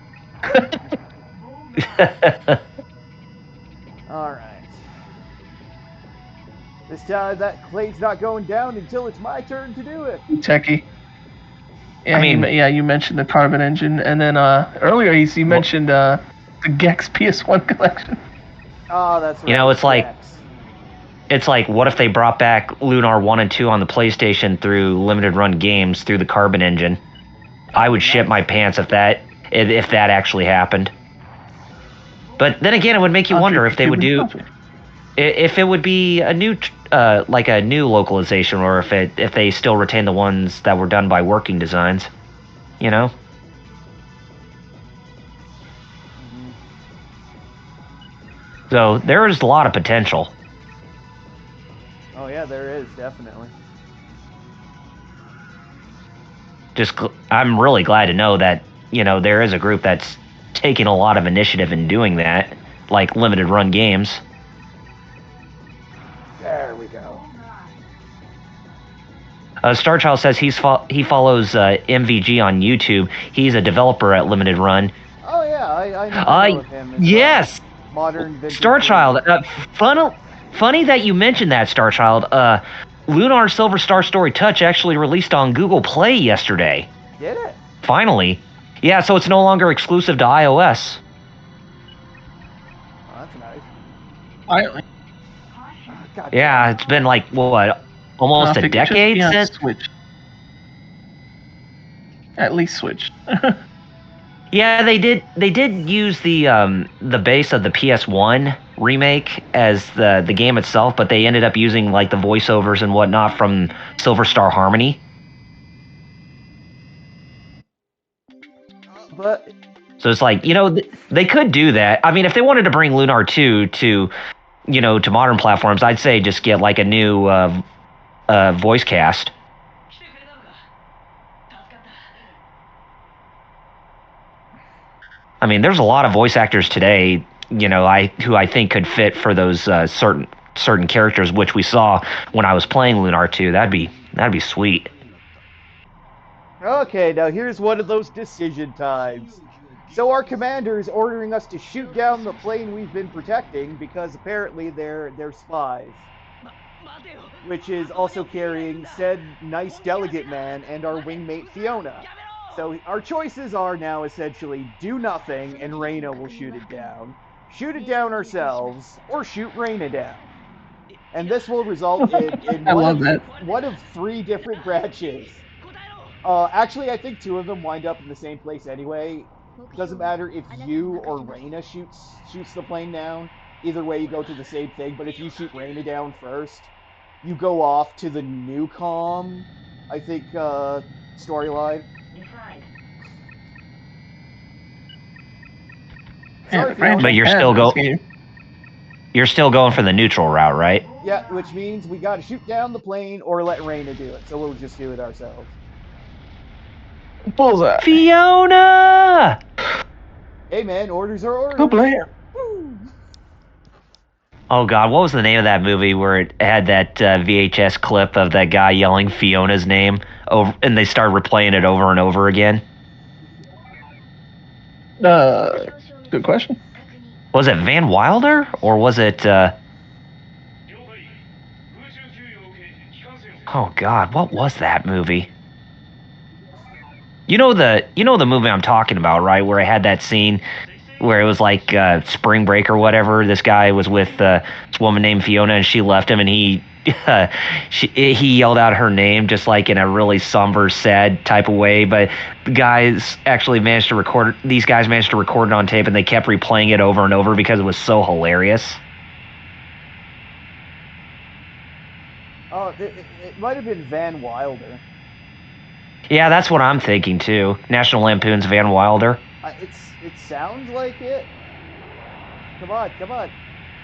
All right. This time that clay's not going down until it's my turn to do it. Techie. Yeah, you mentioned the Carbon engine, and then earlier he mentioned the Gex PS1 collection. Oh, that's right. It's like, what if they brought back Lunar 1 and 2 on the PlayStation through Limited Run Games through the Carbon engine? I would shit my pants if that actually happened. But then again, it would make you wonder if they would do, if it would be a new like a new localization, or if they still retain the ones that were done by working designs. So there is a lot of potential. Oh yeah, there is definitely. I'm really glad to know that there is a group that's taking a lot of initiative in doing that, like Limited Run Games. There we go. Starchild says he follows MVG on YouTube. He's a developer at Limited Run. Oh yeah, I know of him as well. Yes, Modern vintage Starchild. gaming. Funny that you mentioned that, Starchild. Lunar Silver Star Story Touch actually released on Google Play yesterday. Did it? Finally. Yeah, so it's no longer exclusive to iOS. Oh, that's nice. I God Yeah, damn. it's been like, what, almost a think it should be decade on since? Switch. At least Switch. Yeah, they did use the base of the PS1 remake as the game itself, but they ended up using like the voiceovers and whatnot from Silver Star Harmony. But So it's like, they could do that. I mean, if they wanted to bring Lunar 2 to, to modern platforms, I'd say just get like a new voice cast. I mean, there's a lot of voice actors today, who I think could fit for those certain characters, which we saw when I was playing Lunar 2. That'd be sweet. okay, now here's one of those decision times. So our commander is ordering us to shoot down the plane we've been protecting because apparently they're spies. Which is also carrying said nice delegate man and our wingmate Fiona. So our choices are now essentially do nothing and Reyna will shoot it down, shoot it down ourselves, or shoot Reyna down. And this will result in I love that. one of three different branches. Actually, I think two of them wind up in the same place anyway. Doesn't matter if you or Reyna shoots the plane down. Either way, you go to the same thing. But if you shoot Reyna down first, you go off to the new com, I think, storyline. Sorry, Fiona. But you're still going for the neutral route, right? Yeah, which means we gotta shoot down the plane or let Reyna do it. So we'll just do it ourselves. Bullseye. Fiona! Hey man, orders are orders. Go blam. Woo! Oh God, what was the name of that movie where it had that VHS clip of that guy yelling Fiona's name over, and they started replaying it over and over again? Good question. Was it Van Wilder or was it? Oh God, what was that movie? You know the movie I'm talking about, right? Where I had that scene where it was like spring break or whatever. This guy was with this woman named Fiona, and she left him, and he he yelled out her name just like in a really somber, sad type of way. But the guys actually managed to record. These guys managed to record it on tape, and they kept replaying it over and over because it was so hilarious. Oh, it might have been Van Wilder. Yeah, that's what I'm thinking too. National Lampoon's Van Wilder. It sounds like it. Come on, come on.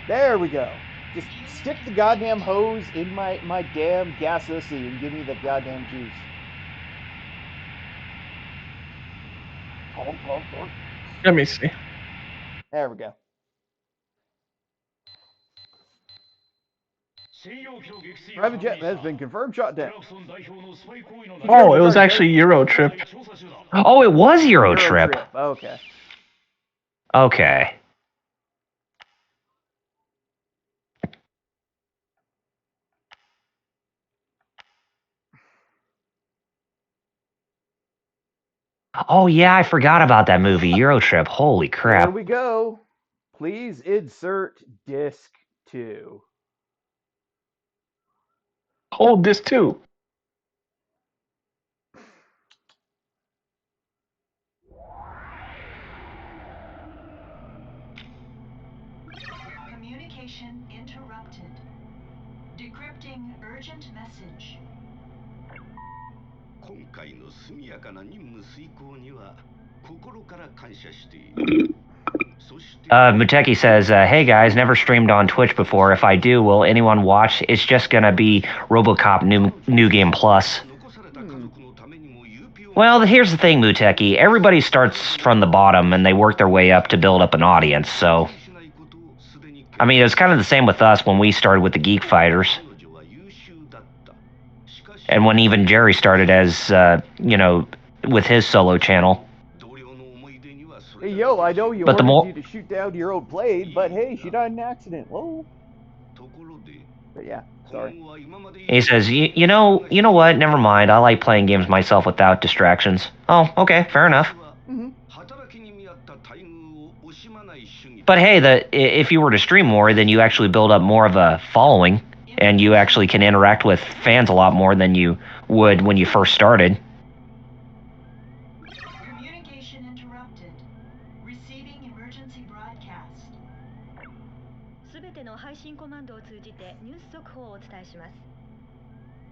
There we go. Just stick the goddamn hose in my damn gasousy and give me the goddamn juice. Let me see. There we go. Private jet has been confirmed shot down. Oh, it was actually Euro Trip. Oh, it was Euro Trip. Okay. Okay. Oh yeah, I forgot about that movie, Euro Trip. Holy crap. There we go. Please insert disc 2. Hold this too. Communication interrupted. Decrypting urgent message. 今回の速やかな任務遂行には心から感謝している。Muteki says, hey guys, never streamed on Twitch before. If I do, will anyone watch? It's just gonna be RoboCop New Game Plus. Well, here's the thing, Muteki. Everybody starts from the bottom and they work their way up to build up an audience, so... I mean, it was kind of the same with us when we started with the Geek Fighters. and when even Jerry started as with his solo channel. Hey, yo, I know you But the ordered more you to shoot down your own blade, but hey, she died in an accident. Whoa. But yeah, sorry. he says, you know what? Never mind. I like playing games myself without distractions. Oh, okay, fair enough. Mm-hmm. But hey, if you were to stream more, then you actually build up more of a following, and you actually can interact with fans a lot more than you would when you first started. Communication interrupted. Receiving emergency broadcast. すべての配信コマンドを通じてニュース速報をお伝えします。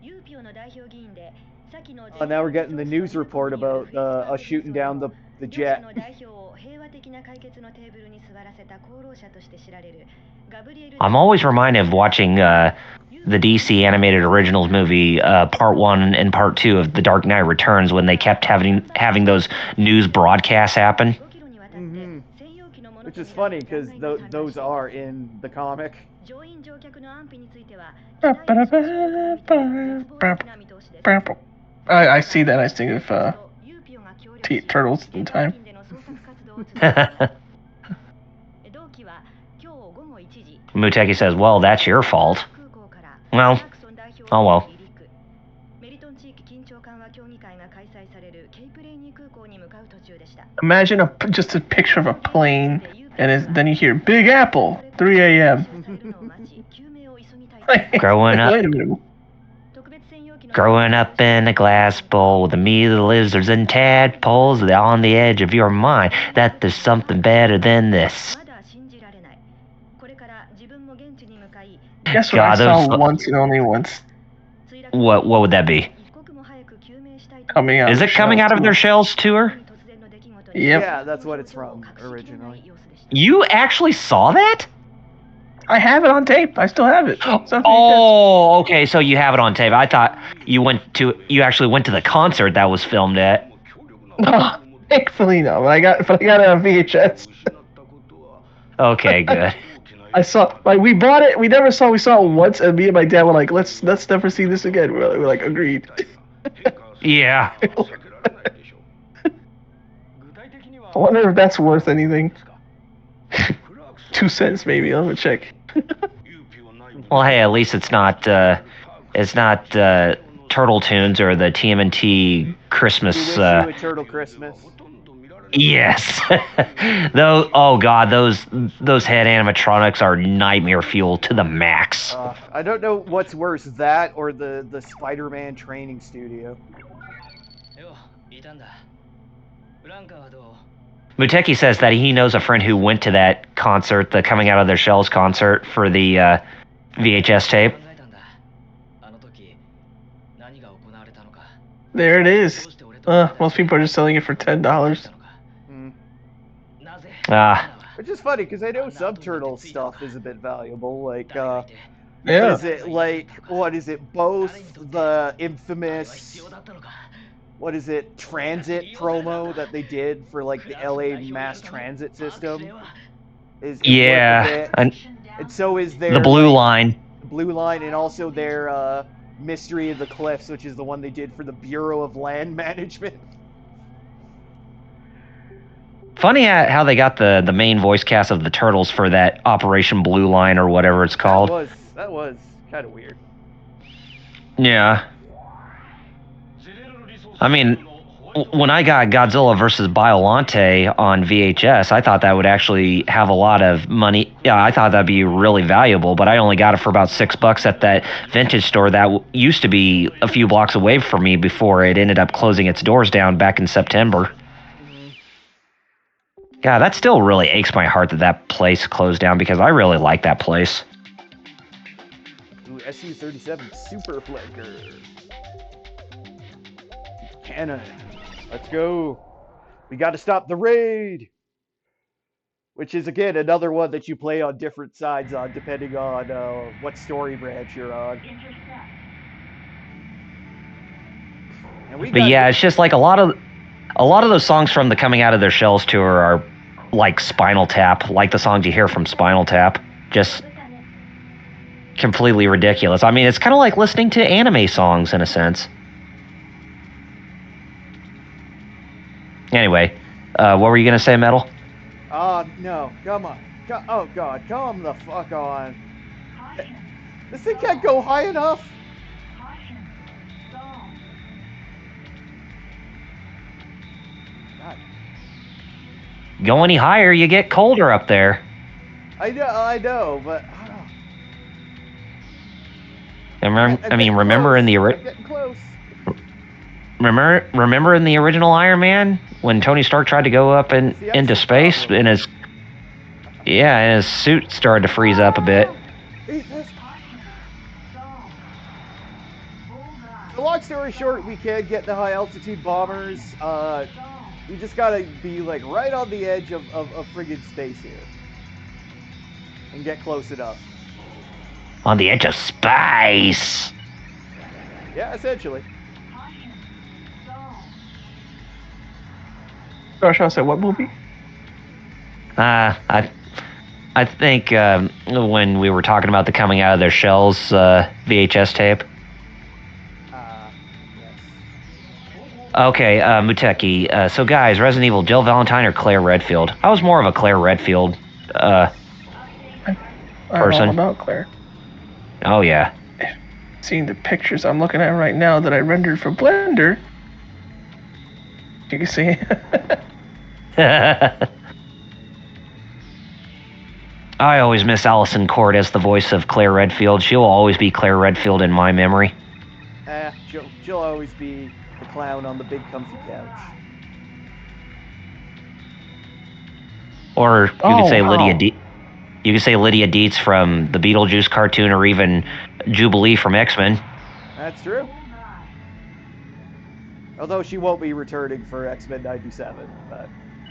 ユーピオの代表議員で、先の Now we're getting the news report about us shooting down the jet. の代表を平和的な解決のテーブルに座らせた功労者として知られるガブリエル I'm always reminded of watching the DC animated originals movie Part 1 and Part 2 of The Dark Knight Returns when they kept having those news broadcasts happen. Mm-hmm. Which is funny because those are in the comic. I see that. I think of Turtles in Time. Muteki says, well, that's your fault. Well, oh well. Imagine just a picture of a plane, and then you hear Big Apple, 3 a.m. Growing up. Wait a minute. Growing up in a glass bowl with a meat of lizards and tadpoles on the edge of your mind that there's something better than this. Guess what I saw once and only once. What would that be? Coming out. Is it coming out of their shells tour? Yep. Yeah, that's what it's from originally. You actually saw that? I have it on tape. I still have it. Oh, okay. So you have it on tape. I thought you actually went to the concert that was filmed at. No, thankfully no. But I got it on VHS. Okay, good. I saw. We bought it. We saw it once, and me and my dad were like, "Let's never see this again." We're like, agreed. Yeah. I wonder if that's worth anything. 2 cents maybe. Let me check. Well, hey, at least it's not Turtle Tunes or the TMNT Christmas. We wish you a Turtle Christmas. Yes. those head animatronics are nightmare fuel to the max. I don't know what's worse, that or the Spider-Man training studio. Muteki says that he knows a friend who went to that concert, the Coming Out of Their Shells concert, for the VHS tape. There it is. Most people are just selling it for $10. Which is funny because I know Subturtle stuff is a bit valuable. Like, Yeah. what is it? Both the infamous, transit promo that they did for like the LA mass transit system is worth a bit. And so is their the Blue Line. The Blue Line, and also their Mystery of the Cliffs, which is the one they did for the Bureau of Land Management. Funny how they got the main voice cast of the Turtles for that Operation Blue Line or whatever it's called. That was kind of weird. Yeah. I mean, when I got Godzilla vs. Biollante on VHS, I thought that would actually have a lot of money. Yeah, I thought that'd be really valuable, but I only got it for about $6 at that vintage store that used to be a few blocks away from me before it ended up closing its doors down back in September. God, that still really aches my heart that place closed down because I really like that place. Ooh, SU-37 Super Flanker. Cannon. Let's go. We got to stop the raid. Which is, again, another one that you play on different sides on, depending on what story branch you're on. But yeah, it's just like a lot of those songs from the Coming Out of Their Shells tour are like Spinal Tap, like the songs you hear from Spinal Tap. Just completely ridiculous. I mean, it's kind of like listening to anime songs in a sense. Anyway, what were you gonna say, Metal? No, come on. Oh God, come the fuck on. This thing can't go high enough. God. Go any higher, you get colder up there. I know, but Remember in the I'm getting close. remember in the original Iron Man when Tony Stark tried to go up See, that's into the space problem. and his suit started to freeze up a bit. Eat this. So long story short, we can get the high altitude bombers. We just gotta be like right on the edge of friggin' space here. And get close enough. On the edge of space. Yeah, essentially. Gosh, I said what movie? I think when we were talking about the coming out of their shells VHS tape. Yes. Okay, Muteki. So guys, Resident Evil, Jill Valentine or Claire Redfield? I was more of a Claire Redfield I know all person. about Claire. Oh yeah. Seeing the pictures I'm looking at right now that I rendered for Blender, you can see. I always miss Allison Court as the voice of Claire Redfield. She will always be Claire Redfield in my memory. She'll always be the clown on the big comfy couch. Or you could say wow. You could say Lydia Dietz from the Beetlejuice cartoon, or even Jubilee from X-Men. That's true. Although she won't be returning for X-Men 97, but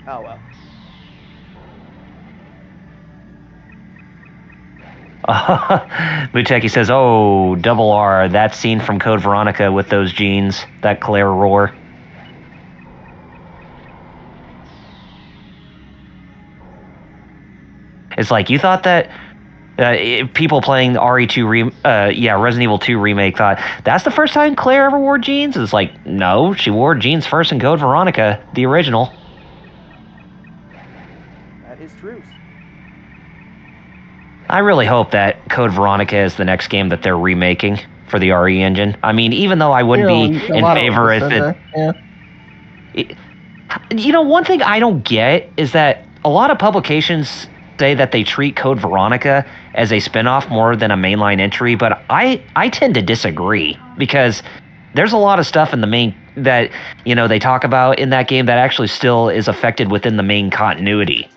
oh well. Muteki says, "Oh, double R, that scene from Code Veronica with those jeans, that Claire roar." It's like you thought that people playing the Resident Evil 2 remake thought that's the first time Claire ever wore jeans. It's like, no, she wore jeans first in Code Veronica, the original. That is truth. I really hope that Code Veronica is the next game that they're remaking for the RE engine. I mean, even though I wouldn't be in favor if it. Yeah. One thing I don't get is that a lot of publications say that they treat Code Veronica as a spinoff more than a mainline entry, but I tend to disagree because there's a lot of stuff in the main that they talk about in that game that actually still is affected within the main continuity.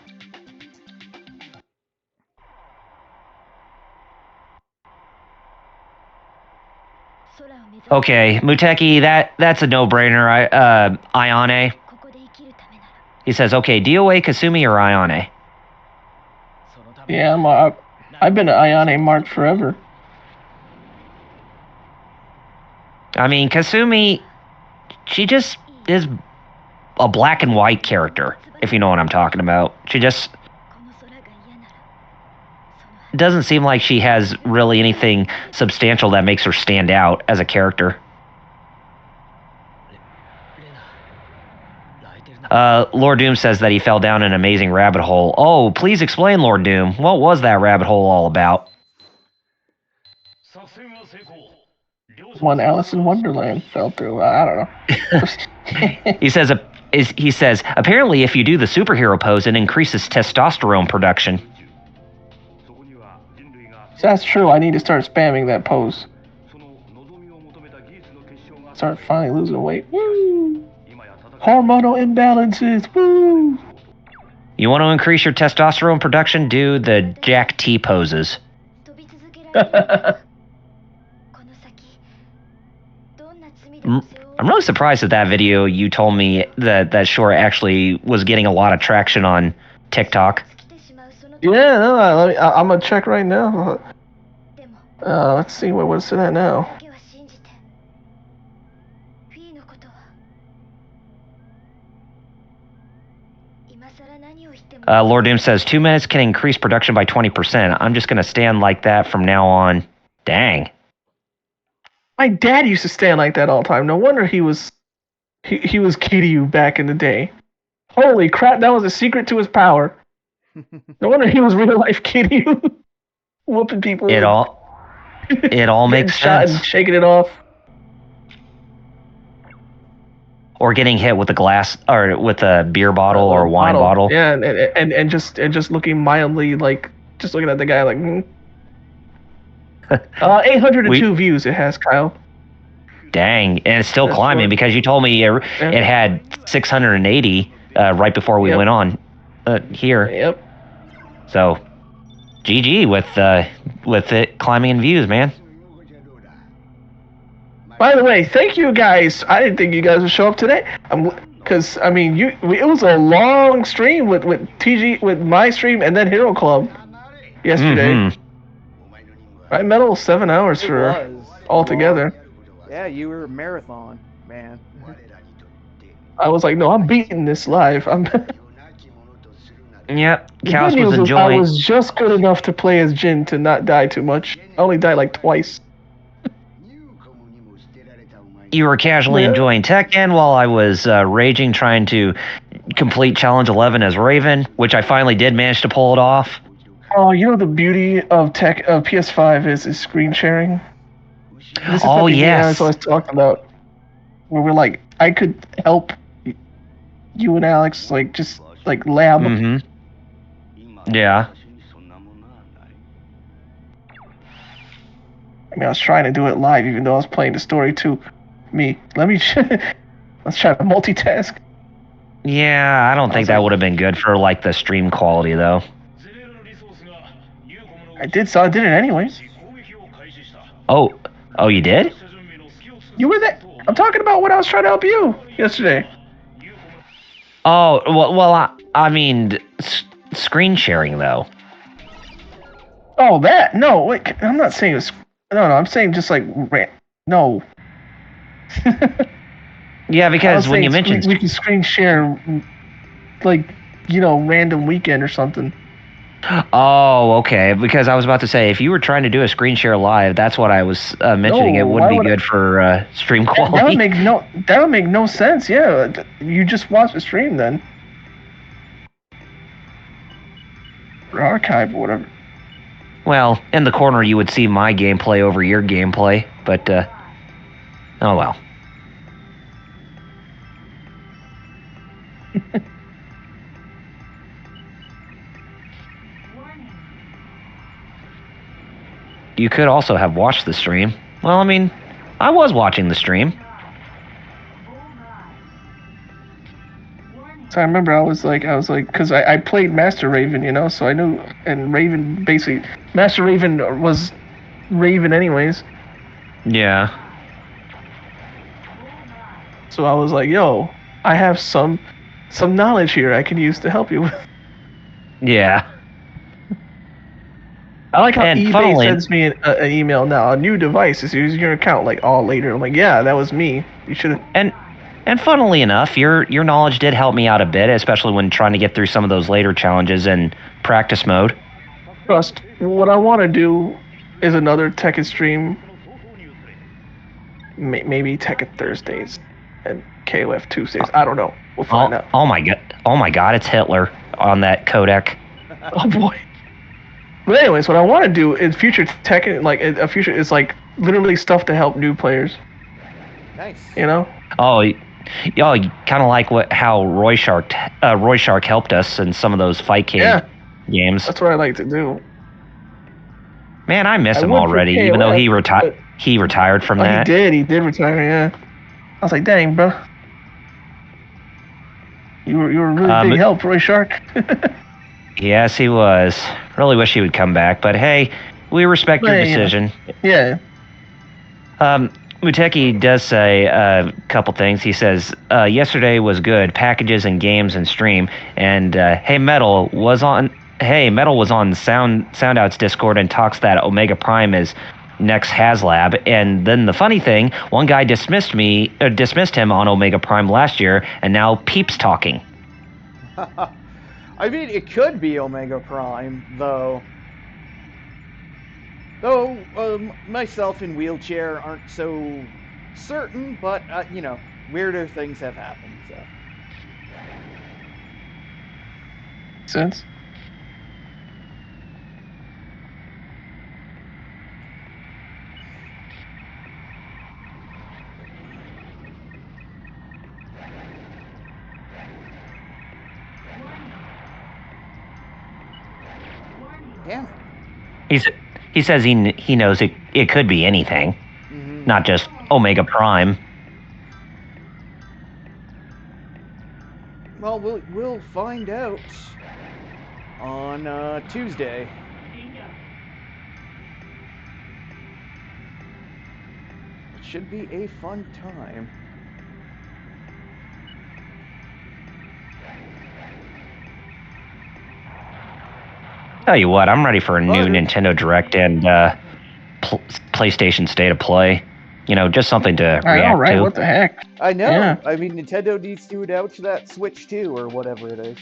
Okay, Muteki, that's a no-brainer. Ayane. He says, okay, DOA, Kasumi, or Ayane? Yeah, I've been an Ayane mark forever. I mean, Kasumi, she just is a black and white character, if you know what I'm talking about. She just doesn't seem like she has really anything substantial that makes her stand out as a character. Lord Doom says that he fell down an amazing rabbit hole. Oh, please explain, Lord Doom. What was that rabbit hole all about? One Alice in Wonderland fell through. I don't know. He says apparently if you do the superhero pose, it increases testosterone production. That's true. I need to start spamming that pose. Start finally losing weight. Woo! Hormonal imbalances. Woo! You want to increase your testosterone production? Do the Jack T poses. I'm really surprised at that video you told me that short actually was getting a lot of traction on TikTok. Yeah, no, I'm gonna check right now. Let's see what's in that now. Lord Doom says 2 minutes can increase production by 20%. I'm just gonna stand like that from now on. Dang. My dad used to stand like that all the time. No wonder he was Kiryu back in the day. Holy crap, that was a secret to his power. No wonder he was real life Kiryu. Whooping people. It all getting makes shot sense. and shaking it off. Or getting hit with a glass or with a beer bottle or wine bottle. Yeah, and just looking mildly like just looking at the guy like 802 views it has, Kyle. Dang, and it's still That's climbing short. because you told me it had 680 right before we went on here. Yep. So, GG with it climbing in views, man. By the way, thank you guys. I didn't think you guys would show up today. Because I mean, it was a long stream with my stream and then Hero Club yesterday. Mm-hmm. I metal 7 hours for all together. Yeah, you were a marathon, man. I was like, no, I'm beating this live. Yep, The Chaos good was news is I enjoying. was just good enough to play as Jin to not die too much. I only died like twice. You were casually enjoying Tekken while I was raging trying to complete Challenge 11 as Raven, which I finally did manage to pull it off. Oh, you know the beauty of PS5 is screen sharing. This is Oh, something me and yes. Alex always talked about. Where we're like, I could help you and Alex like just like lab. Mm-hmm. Yeah. I mean, I was trying to do it live, even though I was playing the story too. Let me let's try to multitask. Yeah, I don't think that would have been good for like the stream quality though. I did it anyways. Oh, you did? You were there. I'm talking about when I was trying to help you yesterday. Oh, well, I mean, screen sharing though. Oh, that? No, wait. I'm not saying it's. No, I'm saying just like no. Yeah, because when you mentioned we can screen share, like random weekend or something. Oh, okay. Because I was about to say, if you were trying to do a screen share live, that's what I was mentioning. No, it wouldn't be good for stream quality. That would make no sense. Yeah, you just watch the stream then, or archive or whatever. Well, in the corner you would see my gameplay over your gameplay, but oh well. You could also have watched the stream. Well, I mean, I was watching the stream. So I remember I was like, because I played Master Raven, so I knew, and Raven basically, Master Raven was Raven anyways. Yeah. So I was like, yo, I have some knowledge here I can use to help you with. Yeah. I like how eBay sends me an email now. A new device is using your account like all later. I'm like, yeah, that was me. You should have. And funnily enough, your knowledge did help me out a bit, especially when trying to get through some of those later challenges in practice mode. Trust. What I want to do is another Tekken stream. Maybe Tekken Thursdays and KOF Tuesdays. I don't know. We'll find out. Oh my god! It's Hitler on that codec. Oh boy. But anyways, what I want to do in future Tekken, like a future, is like literally stuff to help new players. Nice. Oh, kind of like how Roy Shark helped us in some of those fight games. That's what I like to do. Man, I miss him already, even though he retired from that. He did retire. Yeah. I was like, dang, bro. You were a really big help, Roy Shark. Yes, he was. Really wish he would come back, but hey, we respect your decision. Yeah. Muteki does say a couple things. He says, yesterday was good, packages and games and stream, and Hey Metal was on SoundOut's Discord and talks that Omega Prime is next HasLab. And then the funny thing, one guy dismissed him on Omega Prime last year, and now Peep's talking. I mean, it could be Omega Prime, though. Though myself in wheelchair aren't so certain, but weirder things have happened. So. Sense. Yeah. He says he knows it could be anything, not just Omega Prime. Well, we'll find out on Tuesday. It should be a fun time. Tell you what, I'm ready for a new Butter. Nintendo Direct and PlayStation State of Play. Just something to I know, react right? to. What the heck? I know. Yeah. I mean, Nintendo needs to announce that Switch 2 or whatever it is.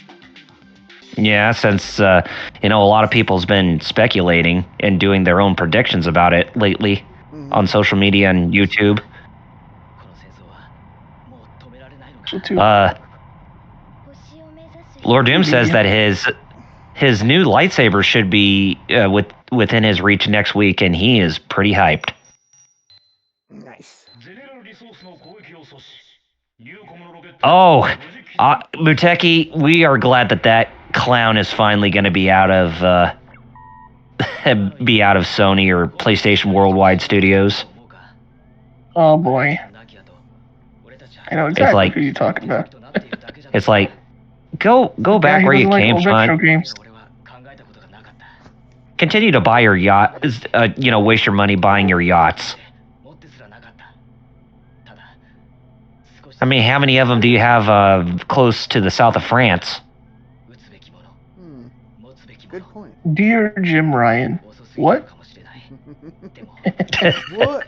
Yeah, since a lot of people's been speculating and doing their own predictions about it lately on social media and YouTube. Lord Doom says that his new lightsaber should be within his reach next week, and he is pretty hyped. Nice. Oh, Muteki, we are glad that clown is finally going to be out of Sony or PlayStation Worldwide Studios. Oh boy. I know exactly who you're talking about. It's like, go back where you came from. Games. Continue to buy your yacht. Waste your money buying your yachts. I mean, how many of them do you have close to the south of France? Good point. Dear Jim Ryan, what? What?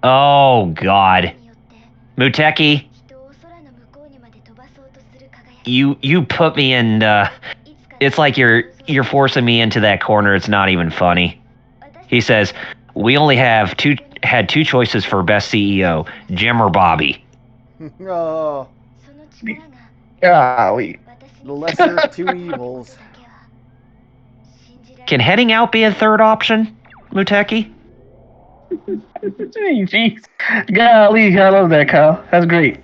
Oh God, Muteki, you put me in. It's like you're forcing me into that corner. It's not even funny. He says we only had two choices for best CEO, Jim or Bobby. Oh. Golly. The lesser of two evils. Can heading out be a third option, Muteki? Jeez. Golly, I love that, Kyle. That's great.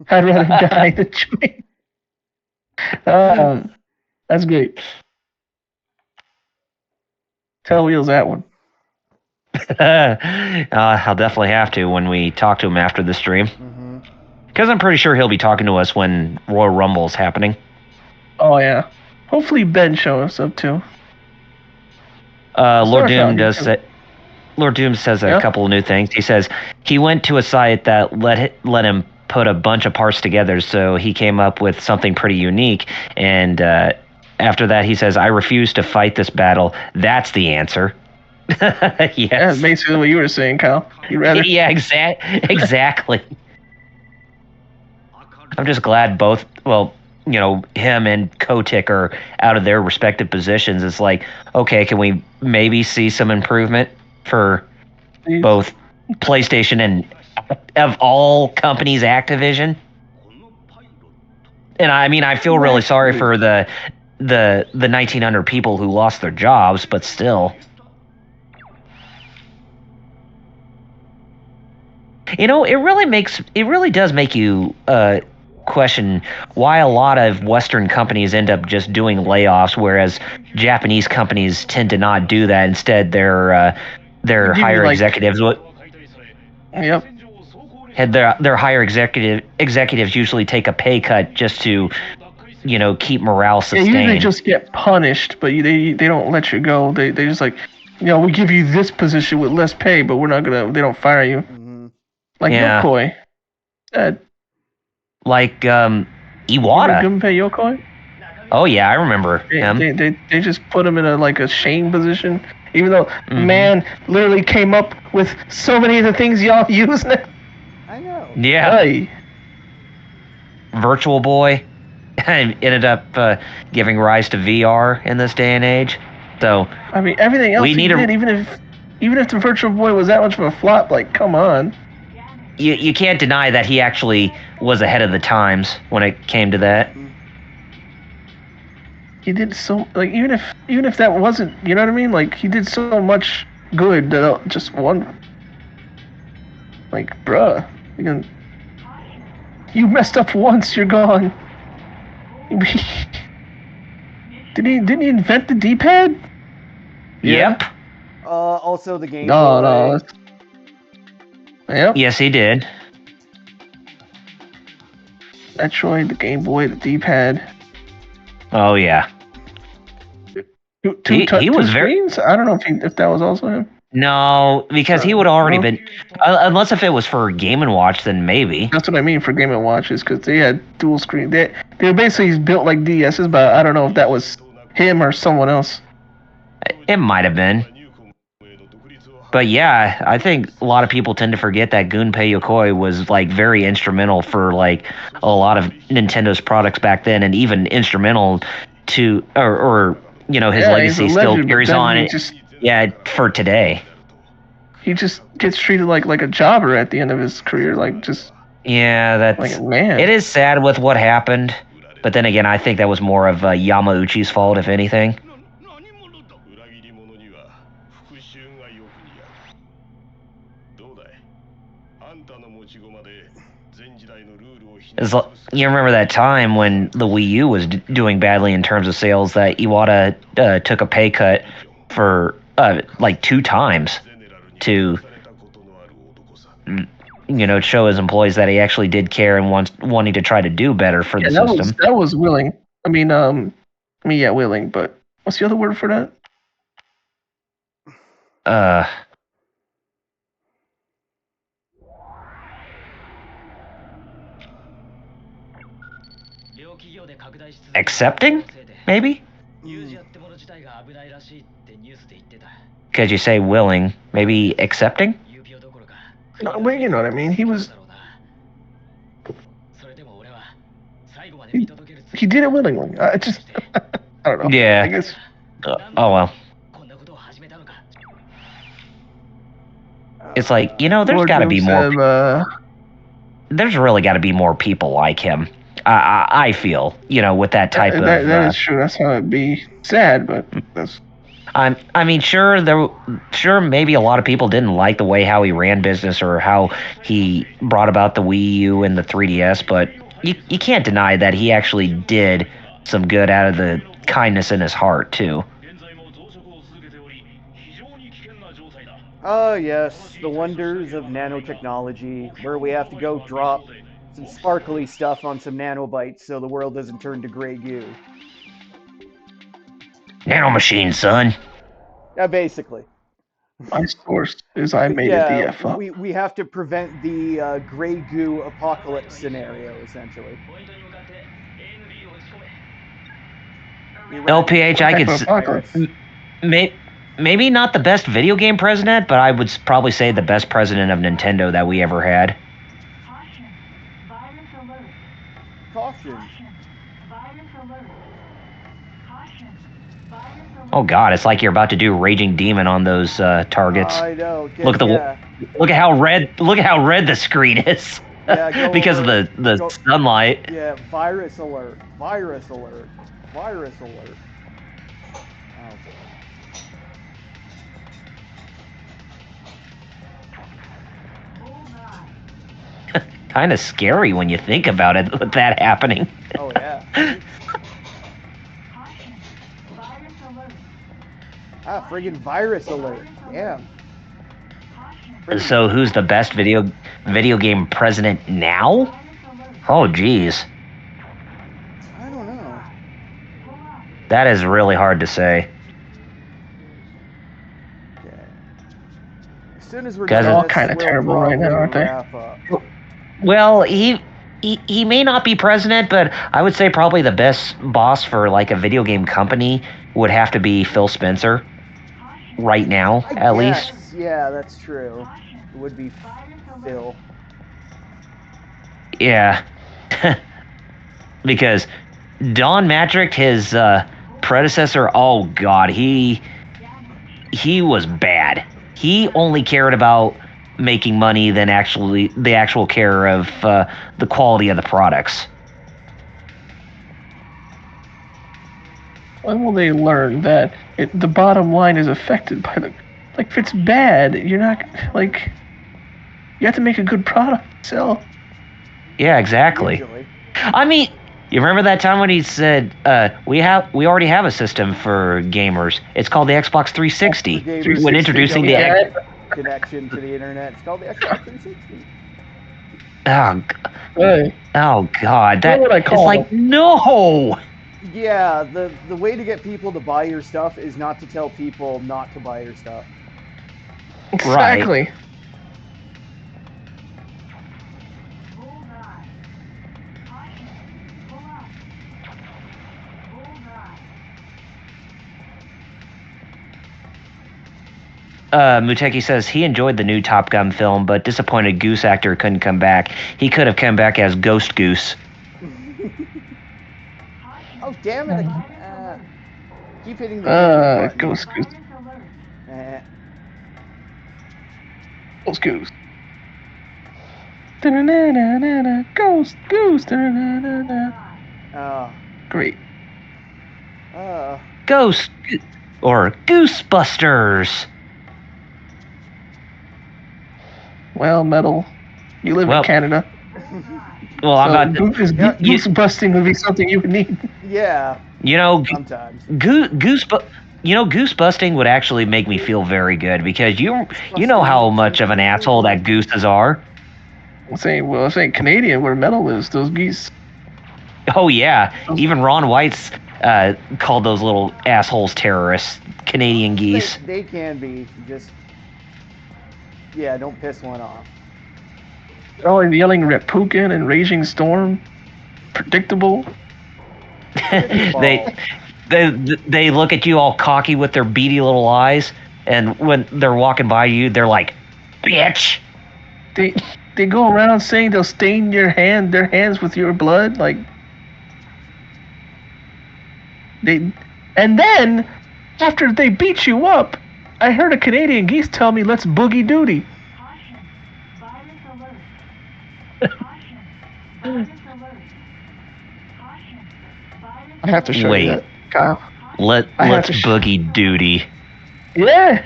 I'd rather die than join. That's great. Tell Wheels that one. I'll definitely have to when we talk to him after the stream. Because I'm pretty sure he'll be talking to us when Royal Rumble's happening. Oh, yeah. Hopefully Ben shows up, too. Lord Doom says a couple of new things. He says he went to a site that let him put a bunch of parts together, so he came up with something pretty unique. And after that, he says, "I refuse to fight this battle. That's the answer." Yes. Yeah, basically what you were saying, Kyle. You rather? Yeah, exactly. I'm just glad both, him and Kotick are out of their respective positions. It's like, okay, can we maybe see some improvement for both PlayStation and, of all companies, Activision? And I mean, I feel really sorry for the 1,900 people who lost their jobs, but still. It really does make you question why a lot of Western companies end up just doing layoffs, whereas Japanese companies tend to not do that. Instead, their higher executives. Yep. Their higher executives usually take a pay cut just to, keep morale sustained. They usually just get punished, but they don't let you go. They just like, we give you this position with less pay, but they don't fire you. Like Yokoi. Like Iwata. Gunpei Yokoi? Oh yeah, I remember him. They just put him in a shame position, even though man literally came up with so many of the things y'all use now. I know. Yeah. Virtual Boy ended up giving rise to VR in this day and age. So I mean, everything else we he need did, a. even if the Virtual Boy was that much of a flop, like, come on. You can't deny that he actually was ahead of the times when it came to that. He did so, like, even if that wasn't, you know what I mean? Like, he did so much good that just one, like, bruh, you messed up once, you're gone. Didn't he invent the D-pad? Yep. Also the Game No, Boy. no. Yep. Yes, he did. Metroid, the Game Boy, the D-pad. Oh yeah. Two He was very. screens? I don't know if that was also him. No, because he would already No? been. Unless if it was for Game and Watch, then maybe. That's what I mean for Game and Watches, because they had dual screen. They were basically built like DSs, but I don't know if that was him or someone else. It might have been. But yeah, I think a lot of people tend to forget that Gunpei Yokoi was like very instrumental for like a lot of Nintendo's products back then, and even instrumental to or his Yeah, he's a legacy still legend, but carries then on. Yeah, for today. he just gets treated like a jobber at the end of his career, like just Yeah, like that's man. it is sad with what happened, but then again, I think that was more of Yamauchi's fault, if anything. You remember that time when the Wii U was doing badly in terms of sales that Iwata took a pay cut for like 2 times to show his employees that he actually did care and wanting to try to do better for the Yeah, system. that was willing. Yeah, willing. But what's the other word for that? Accepting, maybe? Could you say willing? Maybe accepting? No, well, you know what I mean. He did it willingly. I just I don't know. Yeah. I guess. Oh well. It's like, there's got to be more. There's really got to be more people like him. I feel, with that type of. That is true. That's how it'd be sad, but that's. I mean, sure, maybe a lot of people didn't like the way how he ran business or how he brought about the Wii U and the 3DS, but you can't deny that he actually did some good out of the kindness in his heart too. Oh, yes, the wonders of nanotechnology, where we have to go drop some sparkly stuff on some nanobytes so the world doesn't turn to gray goo. Nanomachine, son. Yeah, basically. My source is I made a Yeah, DF up. we have to prevent the gray goo apocalypse scenario, essentially. LPH, I could. Apocalypse. Maybe not the best video game president, but I would probably say the best president of Nintendo that we ever had. Caution. Oh God, it's like you're about to do Raging Demon on those targets. I know. Look at how red the screen is. Yeah, because of the sunlight. Yeah, virus alert. Virus alert. Virus alert. Oh boy. Kind of scary when you think about it, with that happening. Oh yeah. Friggin' virus alert. Damn. So who's the best video game president now? Oh geez. I don't know. That is really hard to say. Okay. As soon as we're done They're all this, kind of we'll terrible right now, aren't they? wrap up. Well, he may not be president, but I would say probably the best boss for like a video game company would have to be Phil Spencer. Right now, at least. Yeah, that's true. It would be Phil. Yeah. because Don Matrick, his predecessor, oh god, he was bad. He only cared about making money than actually the actual care of the quality of the products. When will they learn that the bottom line is affected by the... Like, if it's bad, you're not... Like, you have to make a good product to sell. Yeah, exactly. Usually. I mean, you remember that time when he said, we already have a system for gamers. It's called the Xbox 360. For gamers When who introducing don't the have connection to the internet, it's called the Xbox 360. oh god, that What would I it's call like them? no. Yeah, the way to get people to buy your stuff is not to tell people not to buy your stuff. Exactly. Bullseye. Caution. Pull up. Bullseye. Muteki says he enjoyed the new Top Gun film, but disappointed Goose actor couldn't come back. He could have come back as Ghost Goose. Oh, damn it. Keep hitting the damn button. Ghost Goose. Eh. Ghost Goose. Da-na-na-na-na-na. Ghost Goose. Da-na-na-na-na. Oh. Great. Ghost or Goosebusters. Well, Metal, you live in Canada. Well, I'm So about goose busting would be something you would need. Yeah. You know, Sometimes. goose busting would actually make me feel very good because you know how much of an asshole that gooses are. I'm saying Canadian, where Metal is, those geese. Oh yeah, even Ron White's called those little assholes terrorists, Canadian geese. They can be. Just, yeah, don't piss one off. They're all yelling Repukin and Raging Storm. Predictable. they look at you all cocky with their beady little eyes, and when they're walking by you, they're like, "Bitch." They go around saying they'll stain their hands with your blood, like and then after they beat you up, I heard a Canadian geese tell me, "Let's boogie duty." Caution. Virus alert. Caution. Virus alert. Caution. Virus I have to show you that, Kyle. Let's boogie duty. Yeah.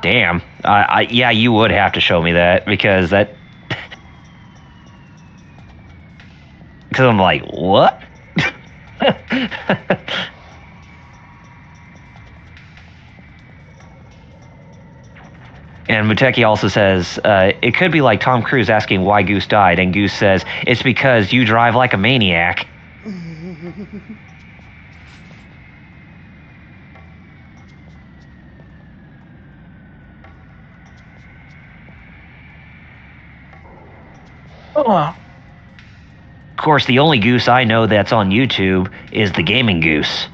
Damn. Yeah, you would have to show me that because I'm like, what? And Muteki also says, it could be like Tom Cruise asking why Goose died, and Goose says, it's because you drive like a maniac. Oh. Of course, the only Goose I know that's on YouTube is the Gaming Goose.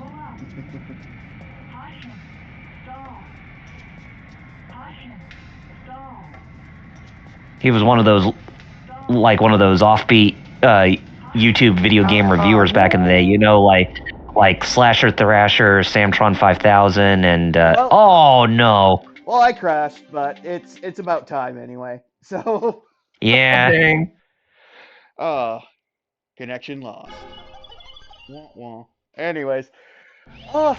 He was one of those offbeat YouTube video game reviewers back in the day. You know, like Slasher Thrasher, Samtron 5000, and oh no. Well, I crashed, but it's about time anyway. So. Yeah. Dang. Connection lost. Wah, wah. Anyways,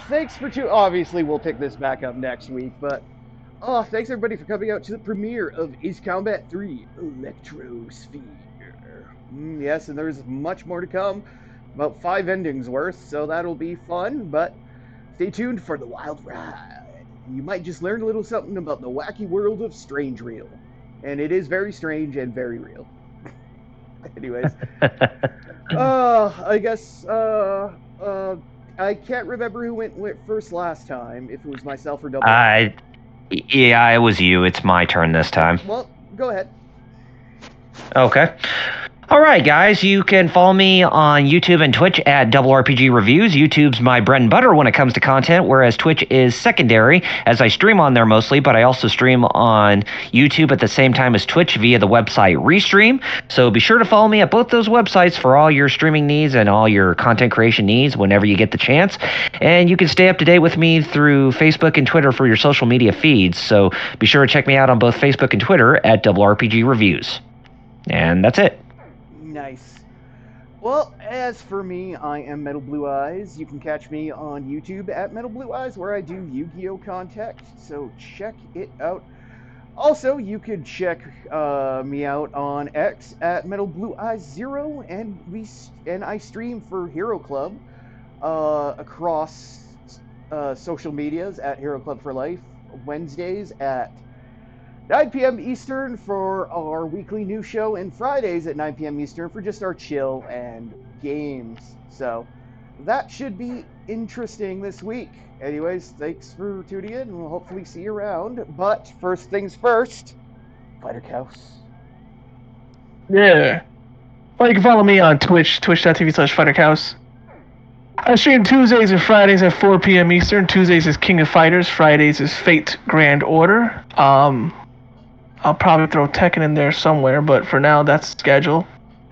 thanks for obviously we'll pick this back up next week, but thanks everybody for coming out to the premiere of Ace Combat 3 Electrosphere. Yes, and there's much more to come, about 5 endings worth, so that'll be fun, but stay tuned for the wild ride. You might just learn a little something about the wacky world of Strange Real. And it is very strange and very real. Anyways. I guess, I can't remember who went first last time, if it was myself or Double. Yeah, it was you. It's my turn this time. Well, go ahead. Okay. All right, guys, you can follow me on YouTube and Twitch at Double RPG Reviews. YouTube's my bread and butter when it comes to content, whereas Twitch is secondary, as I stream on there mostly, but I also stream on YouTube at the same time as Twitch via the website Restream. So be sure to follow me at both those websites for all your streaming needs and all your content creation needs whenever you get the chance. And you can stay up to date with me through Facebook and Twitter for your social media feeds. So be sure to check me out on both Facebook and Twitter at Double RPG Reviews. And that's it. Nice. Well, as for me, I am Metal Blue Eyes. You can catch me on YouTube at Metal Blue Eyes, where I do Yu-Gi-Oh content, so check it out. Also, you could check me out on X at Metal Blue Eyes 0, and I stream for Hero Club across social medias at Hero Club for Life Wednesdays at 9 p.m. Eastern for our weekly news show, and Fridays at 9 p.m. Eastern for just our chill and games. So that should be interesting this week. Anyways, thanks for tuning in, and we'll hopefully see you around. But first things first, Fighter Cows. Yeah. Well, you can follow me on Twitch, twitch.tv/FighterCows. I stream Tuesdays and Fridays at 4 p.m. Eastern. Tuesdays is King of Fighters. Fridays is Fate Grand Order. I'll probably throw Tekken in there somewhere, but for now, that's the schedule.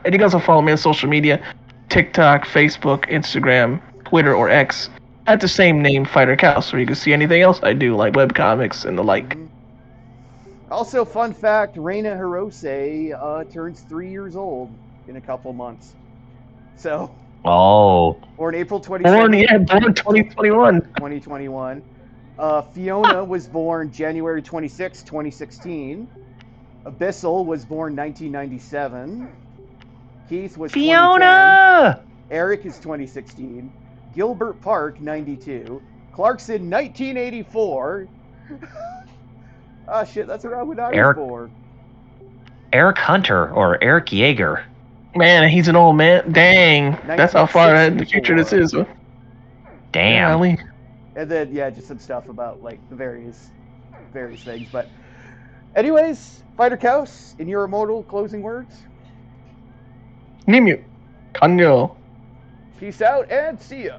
And you can also follow me on social media, TikTok, Facebook, Instagram, Twitter, or X, at the same name, Fighter Cows, where you can see anything else I do, like webcomics and the like. Mm-hmm. Also, fun fact, Reina Hirose turns 3 years old in a couple months. So, born April 27th. Born 2021. 2021. Fiona was born January 26, 2016. Abyssal was born 1997. Keith was Fiona! 2010. Eric is 2016. Gilbert Park, 92. Clarkson, 1984. Ah, shit, that's around when I was born. Eric Hunter or Eric Yeager. Man, he's an old man. Dang, that's how far in the future this is. Damn. Golly. And then, yeah, just some stuff about, like, the various things. But anyways, Fighter Cows, in your immortal closing words? Nimyu. Kanyo. Peace out and see ya.